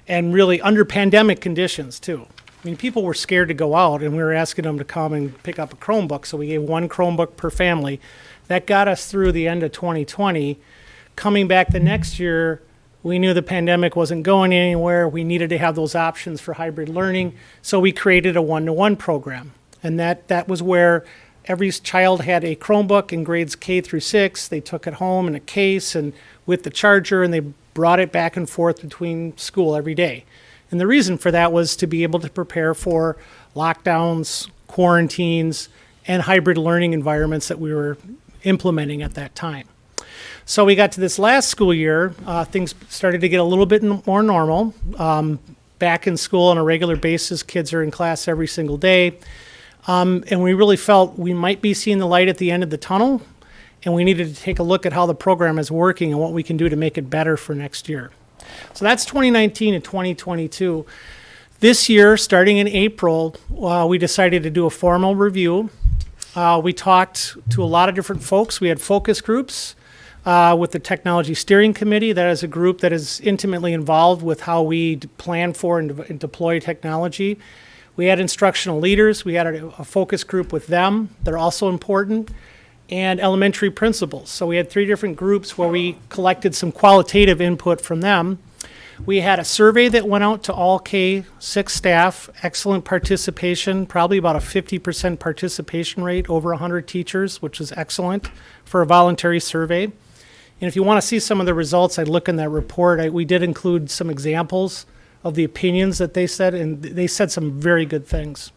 and really under pandemic conditions too. I mean, people were scared to go out, and we were asking them to come and pick up a Chromebook, so we gave one Chromebook per family. That got us through the end of 2020. Coming back the next year, we knew the pandemic wasn't going anywhere. We needed to have those options for hybrid learning, so we created a one-to-one program. And that was where every child had a Chromebook in grades K through 6. They took it home in a case and with the charger, and they brought it back and forth between school every day. And the reason for that was to be able to prepare for lockdowns, quarantines, and hybrid learning environments that we were implementing at that time. So we got to this last school year, things started to get a little bit more normal. Back in school on a regular basis, kids are in class every single day. And we really felt we might be seeing the light at the end of the tunnel, and we needed to take a look at how the program is working and what we can do to make it better for next year. So that's 2019 and 2022. This year, starting in April, we decided to do a formal review We talked to a lot of different folks. We had focus groups with the Technology Steering Committee. That is a group that is intimately involved with how we plan for and deploy technology. We had instructional leaders. We had a focus group with them. They're also important. And elementary principals. So we had 3 different groups where we collected some qualitative input from them. We had a survey that went out to all K-6 staff, excellent participation, probably about a 50% participation rate, over 100 teachers, which is excellent for a voluntary survey. And if you want to see some of the results, I'd look in that report. We did include some examples of the opinions that they said, and they said some very good things.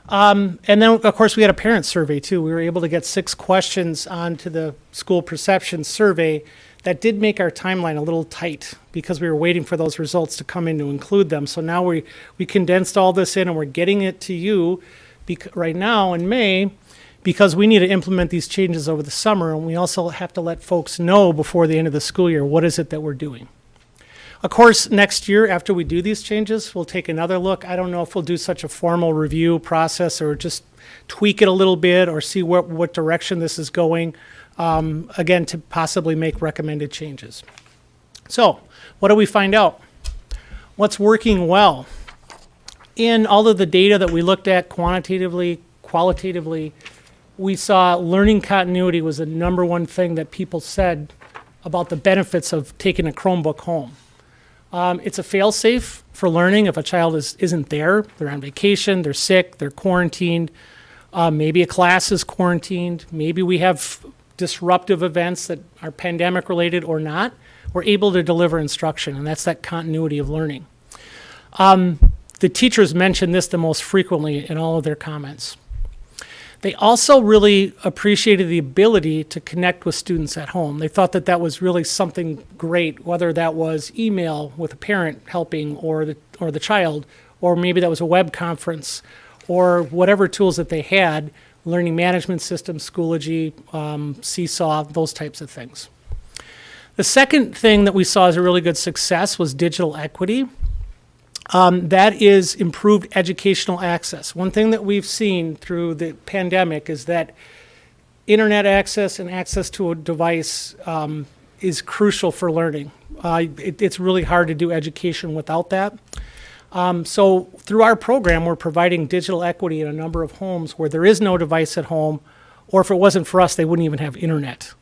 And then, of course, we had a parent survey, too. We were able to get 6 questions onto the school perception survey. That did make our timeline a little tight because we were waiting for those results to come in to include them. So now we condensed all this in, and we're getting it to you right now in May, because we need to implement these changes over the summer, and we also have to let folks know before the end of the school year what is it that we're doing. Of course, next year, after we do these changes, we'll take another look. I don't know if we'll do such a formal review process or just tweak it a little bit or see what direction this is going, again, to possibly make recommended changes. So, what do we find out? What's working well? In all of the data that we looked at quantitatively, qualitatively, we saw learning continuity was the number one thing that people said about the benefits of taking a Chromebook home. It's a fail-safe for learning if a child isn't there, they're on vacation, they're sick, they're quarantined, maybe a class is quarantined, maybe we have disruptive events that are pandemic-related or not. We're able to deliver instruction, and that's that continuity of learning. The teachers mentioned this the most frequently in all of their comments. They also really appreciated the ability to connect with students at home. They thought that was really something great, whether that was email with a parent helping or the child, or maybe that was a web conference, or whatever tools that they had, learning management systems, Schoology, Seesaw, those types of things. The second thing that we saw as a really good success was digital equity. That is improved educational access. One thing that we've seen through the pandemic is that internet access and access to a device is crucial for learning. It's really hard to do education without that. So through our program, we're providing digital equity in a number of homes where there is no device at home, or if it wasn't for us, they wouldn't even have internet.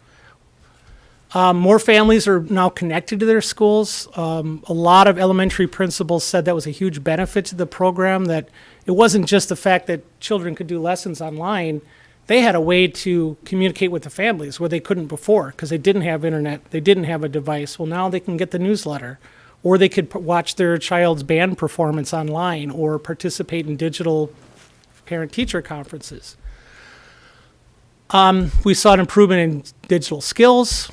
More families are now connected to their schools. A lot of elementary principals said that was a huge benefit to the program, that it wasn't just the fact that children could do lessons online. They had a way to communicate with the families where they couldn't before because they didn't have internet, they didn't have a device. Well, now they can get the newsletter, or they could watch their child's band performance online or participate in digital parent-teacher conferences. We saw an improvement in digital skills.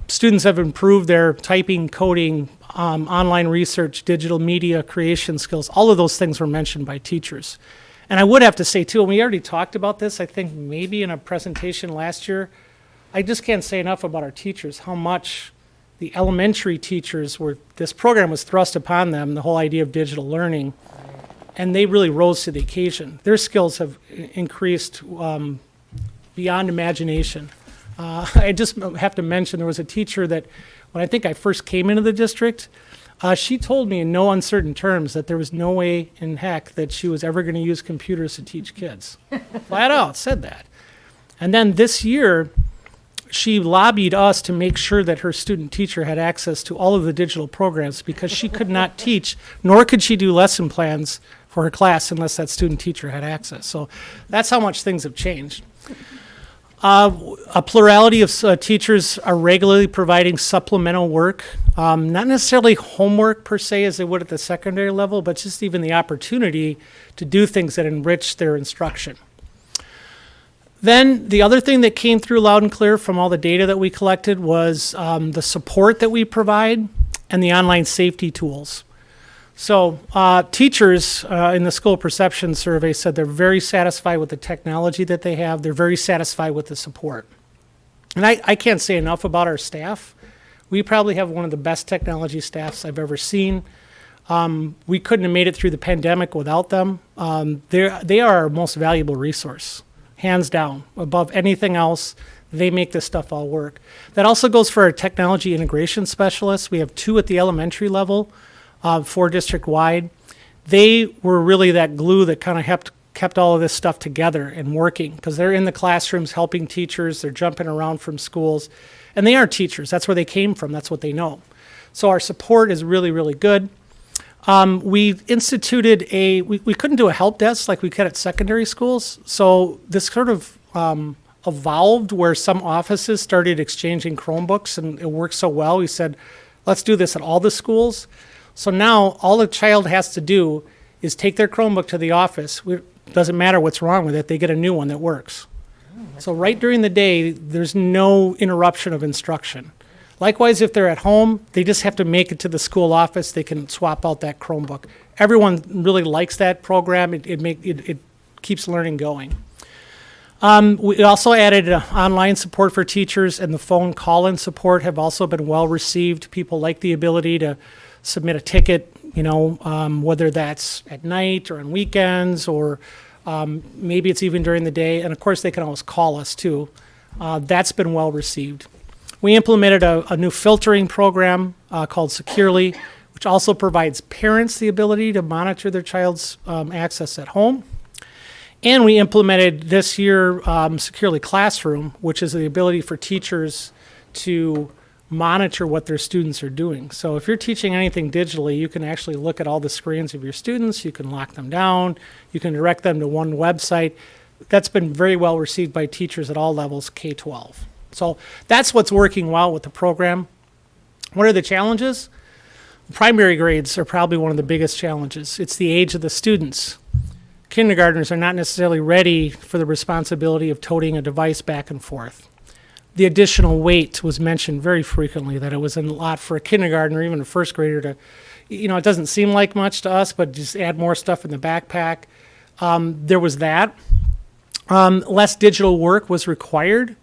Students have improved their typing, coding, online research, digital media creation skills. All of those things were mentioned by teachers. And I would have to say, too, and we already talked about this, I think maybe in a presentation last year, I just can't say enough about our teachers, how much the elementary teachers this program was thrust upon them, the whole idea of digital learning, and they really rose to the occasion. Their skills have increased beyond imagination. I just have to mention there was a teacher that when I think I first came into the district, she told me in no uncertain terms that there was no way in heck that she was ever going to use computers to teach kids. Flat out said that. And then this year, she lobbied us to make sure that her student teacher had access to all of the digital programs because she could not teach, nor could she do lesson plans for her class unless that student teacher had access. So that's how much things have changed. A plurality of teachers are regularly providing supplemental work, not necessarily homework per se as they would at the secondary level, but just even the opportunity to do things that enrich their instruction. Then the other thing that came through loud and clear from all the data that we collected was the support that we provide and the online safety tools. So teachers in the school perception survey said they're very satisfied with the technology that they have. They're very satisfied with the support. And I can't say enough about our staff. We probably have one of the best technology staffs I've ever seen. We couldn't have made it through the pandemic without them. They are our most valuable resource. hands down, above anything else. They make this stuff all work. That also goes for our technology integration specialists. We have 2 at the elementary level, 4 district-wide. They were really that glue that kind of kept all of this stuff together and working, because they're in the classrooms helping teachers. They're jumping around from schools. And they are teachers. That's where they came from. That's what they know. So our support is really, really good. We instituted we couldn't do a help desk like we could at secondary schools. So this sort of evolved where some offices started exchanging Chromebooks, and it worked so well. We said, let's do this at all the schools. So now all the child has to do is take their Chromebook to the office. It doesn't matter what's wrong with it. They get a new one that works. So right during the day, there's no interruption of instruction. Likewise, if they're at home, they just have to make it to the school office. They can swap out that Chromebook. Everyone really likes that program. It keeps learning going. We also added online support for teachers, and the phone call-in support have also been well received. People like the ability to submit a ticket, whether that's at night or on weekends, or maybe it's even during the day. And of course, they can always call us too. That's been well received. We implemented a new filtering program called Securely, which also provides parents the ability to monitor their child's access at home. And we implemented this year Securely Classroom, which is the ability for teachers to monitor what their students are doing. So if you're teaching anything digitally, you can actually look at all the screens of your students. You can lock them down. You can direct them to one website. That's been very well received by teachers at all levels, K-12. So that's what's working well with the program. What are the challenges? Primary grades are probably one of the biggest challenges. It's the age of the students. Kindergartners are not necessarily ready for the responsibility of toting a device back and forth. The additional weight was mentioned very frequently, that it was a lot for a kindergartner or even a first grader to, it doesn't seem like much to us, but just add more stuff in the backpack. There was that. Less digital work was required.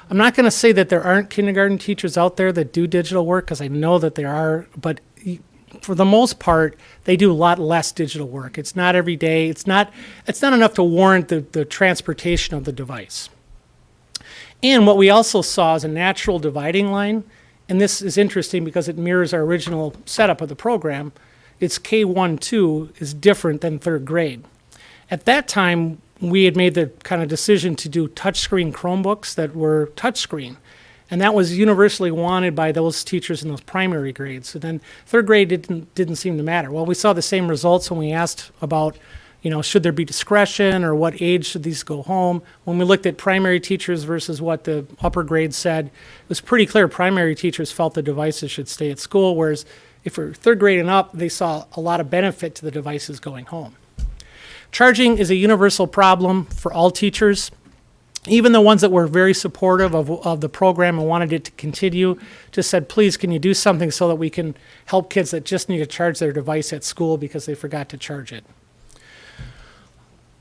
I'm not going to say that there aren't kindergarten teachers out there that do digital work, because I know that there are, but for the most part, they do a lot less digital work. It's not every day. It's not enough to warrant the transportation of the device. And what we also saw is a natural dividing line, and this is interesting because it mirrors our original setup of the program. It's K-1-2 is different than third grade. At that time, we had made the kind of decision to do touchscreen Chromebooks that were touchscreen. And that was universally wanted by those teachers in those primary grades. So then third grade didn't seem to matter. Well, we saw the same results when we asked about, should there be discretion, or what age should these go home? When we looked at primary teachers versus what the upper grades said, it was pretty clear primary teachers felt the devices should stay at school, whereas if we're third grade and up, they saw a lot of benefit to the devices going home. Charging is a universal problem for all teachers. Even the ones that were very supportive of the program and wanted it to continue just said, please, can you do something so that we can help kids that just need to charge their device at school because they forgot to charge it.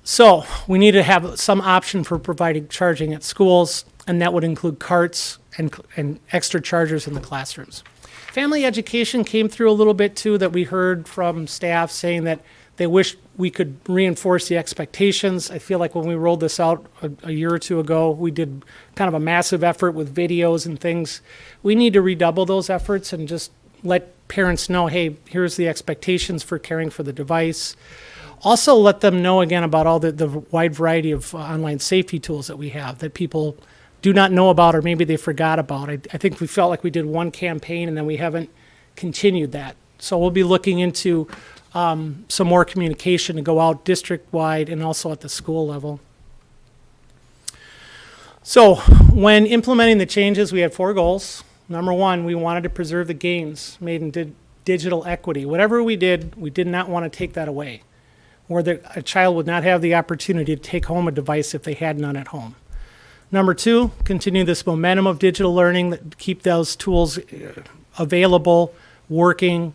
So we need to have some option for providing charging at schools, and that would include carts and extra chargers in the classrooms. Family education came through a little bit too, that we heard from staff saying that they wish we could reinforce the expectations. I feel like when we rolled this out a year or two ago, we did kind of a massive effort with videos and things. We need to redouble those efforts and just let parents know, hey, here's the expectations for caring for the device. Also let them know again about all the wide variety of online safety tools that we have that people do not know about, or maybe they forgot about. I think we felt like we did one campaign and then we haven't continued that. So we'll be looking into some more communication to go out district-wide and also at the school level. So when implementing the changes, we had 4 goals. Number 1, we wanted to preserve the gains made in digital equity. Whatever we did not want to take that away, or that a child would not have the opportunity to take home a device if they had none at home. Number 2, continue this momentum of digital learning, that keep those tools available, working,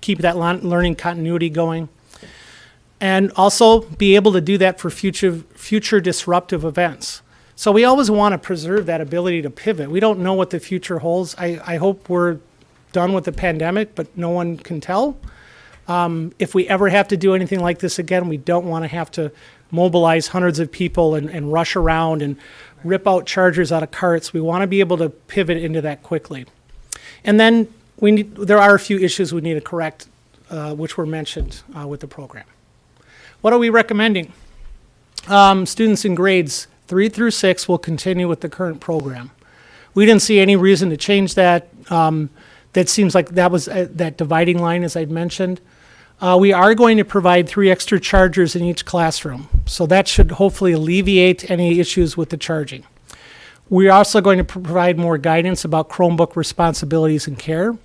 keep that learning continuity going, and also be able to do that for future disruptive events. So we always want to preserve that ability to pivot. We don't know what the future holds. I hope we're done with the pandemic, but no one can tell. If we ever have to do anything like this again, we don't want to have to mobilize hundreds of people and rush around and rip out chargers out of carts. We want to be able to pivot into that quickly. And then there are a few issues we need to correct, which were mentioned with the program. What are we recommending? Students in grades 3 through 6 will continue with the current program. We didn't see any reason to change that. That seems like that was that dividing line, as I'd mentioned. We are going to provide 3 extra chargers in each classroom, so that should hopefully alleviate any issues with the charging. We're also going to provide more guidance about Chromebook responsibilities and care.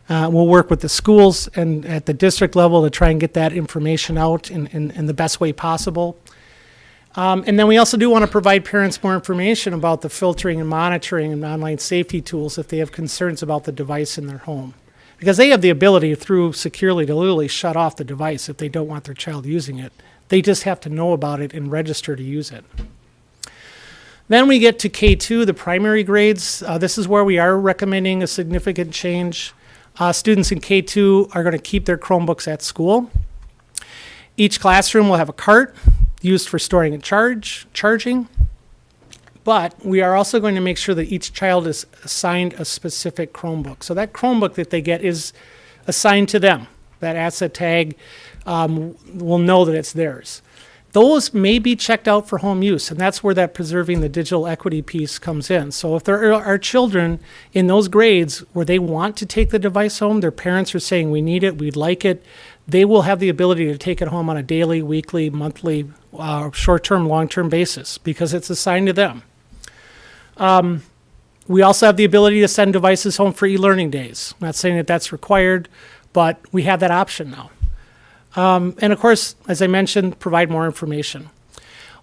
We'll work with the schools and at the district level to try and get that information out in the best way possible. And then we also do want to provide parents more information about the filtering and monitoring and online safety tools if they have concerns about the device in their home. Because they have the ability through securely to literally shut off the device if they don't want their child using it. They just have to know about it and register to use it. Then we get to K2, the primary grades. This is where we are recommending a significant change. Students in K2 are going to keep their Chromebooks at school. Each classroom will have a cart used for storing and charging. But we are also going to make sure that each child is assigned a specific Chromebook. So that Chromebook that they get is assigned to them. That asset tag will know that it's theirs. Those may be checked out for home use, and that's where that preserving the digital equity piece comes in. So if there are children in those grades where they want to take the device home, their parents are saying, we need it, we'd like it, they will have the ability to take it home on a daily, weekly, monthly, short-term, long-term basis because it's assigned to them. We also have the ability to send devices home for e-learning days. I'm not saying that that's required, but we have that option now. And of course, as I mentioned, provide more information.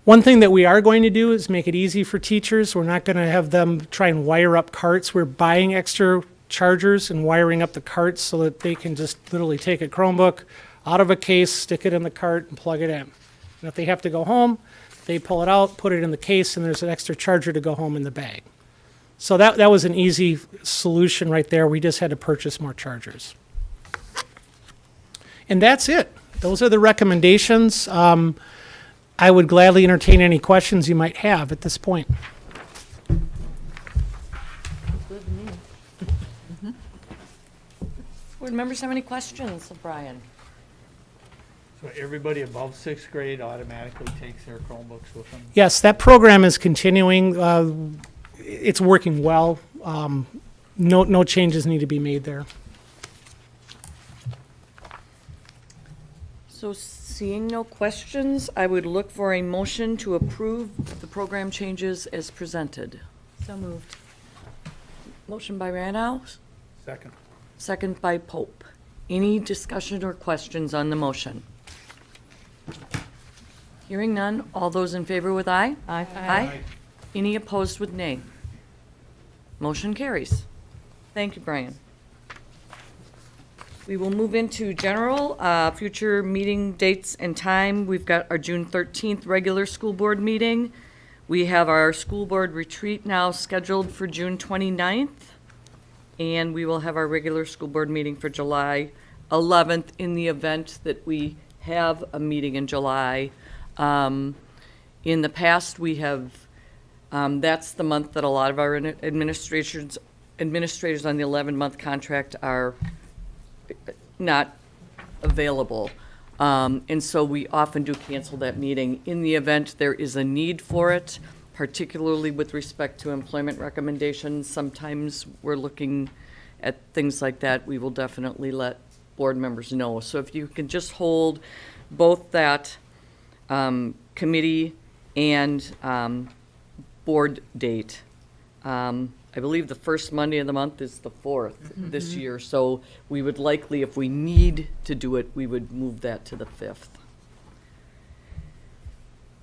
One thing that we are going to do is make it easy for teachers. We're not going to have them try and wire up carts. We're buying extra chargers and wiring up the carts so that they can just literally take a Chromebook out of a case, stick it in the cart, and plug it in. And if they have to go home, they pull it out, put it in the case, and there's an extra charger to go home in the bag. So that was an easy solution right there. We just had to purchase more chargers. And that's it. Those are the recommendations. I would gladly entertain any questions you might have at this point. Board members have any questions of Brian? So everybody above 6th grade automatically takes their Chromebooks with them? Yes, that program is continuing. It's working well. No changes need to be made there. So seeing no questions, I would look for a motion to approve the program changes as presented. So moved. Motion by Randall, Second. second by Pope. Any discussion or questions on the motion? Hearing none, all those in favor with aye? Aye. Aye. Any opposed with nay? Motion carries. Thank you, Brian. We will move into general, future meeting dates and time. We've got our June 13th regular school board meeting. We have our school board retreat now scheduled for June 29th. And we will have our regular school board meeting for July 11th in the event that we have a meeting in July. In the past, we have, that's the month that a lot of our administrators on the 11-month contract are not available. And so we often do cancel that meeting. In the event there is a need for it, particularly with respect to employment recommendations, sometimes we're looking at things like that. We will definitely let board members know. So if you can just hold both that committee and board date. I believe the first Monday of the month is the 4th this year, so we would likely, if we need to do it, we would move that to the 5th.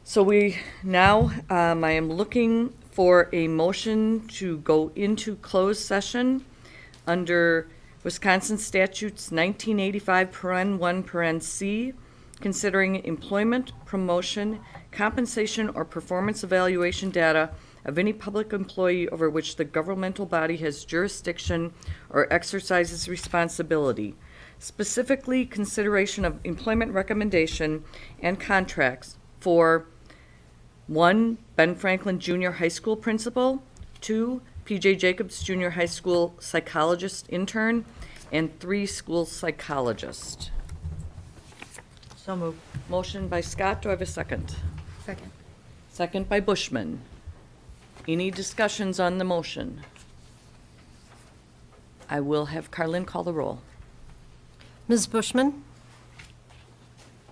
So we now, I am looking for a motion to go into closed session under Wisconsin Statutes 1985, paren 1, paren C, considering employment, promotion, compensation, or performance evaluation data of any public employee over which the governmental body has jurisdiction or exercises responsibility. Specifically, consideration of employment recommendation and contracts for 1, Ben Franklin Junior High School principal. 2, PJ Jacobs Junior High School psychologist intern. And 3, school psychologist. So moved. Motion by Scott, do I have a second? Second. Second by Bushman. Any discussions on the motion? I will have Carlin call the roll. Ms. Bushman?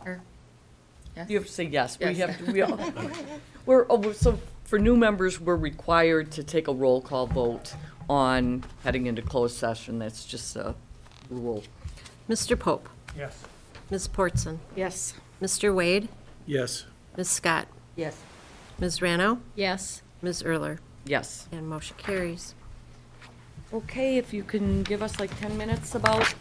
Yes. You have to say yes. We Yes. have, so for new members, we're required to take a roll call vote on heading into closed session. That's just a rule. Mr. Pope? Yes. Ms. Portson? Yes. Mr. Wade? Yes. Ms. Scott? Yes. Ms. Rano? Yes. Ms. Erler? Yes. And motion carries. Okay, if you can give us like 10 minutes about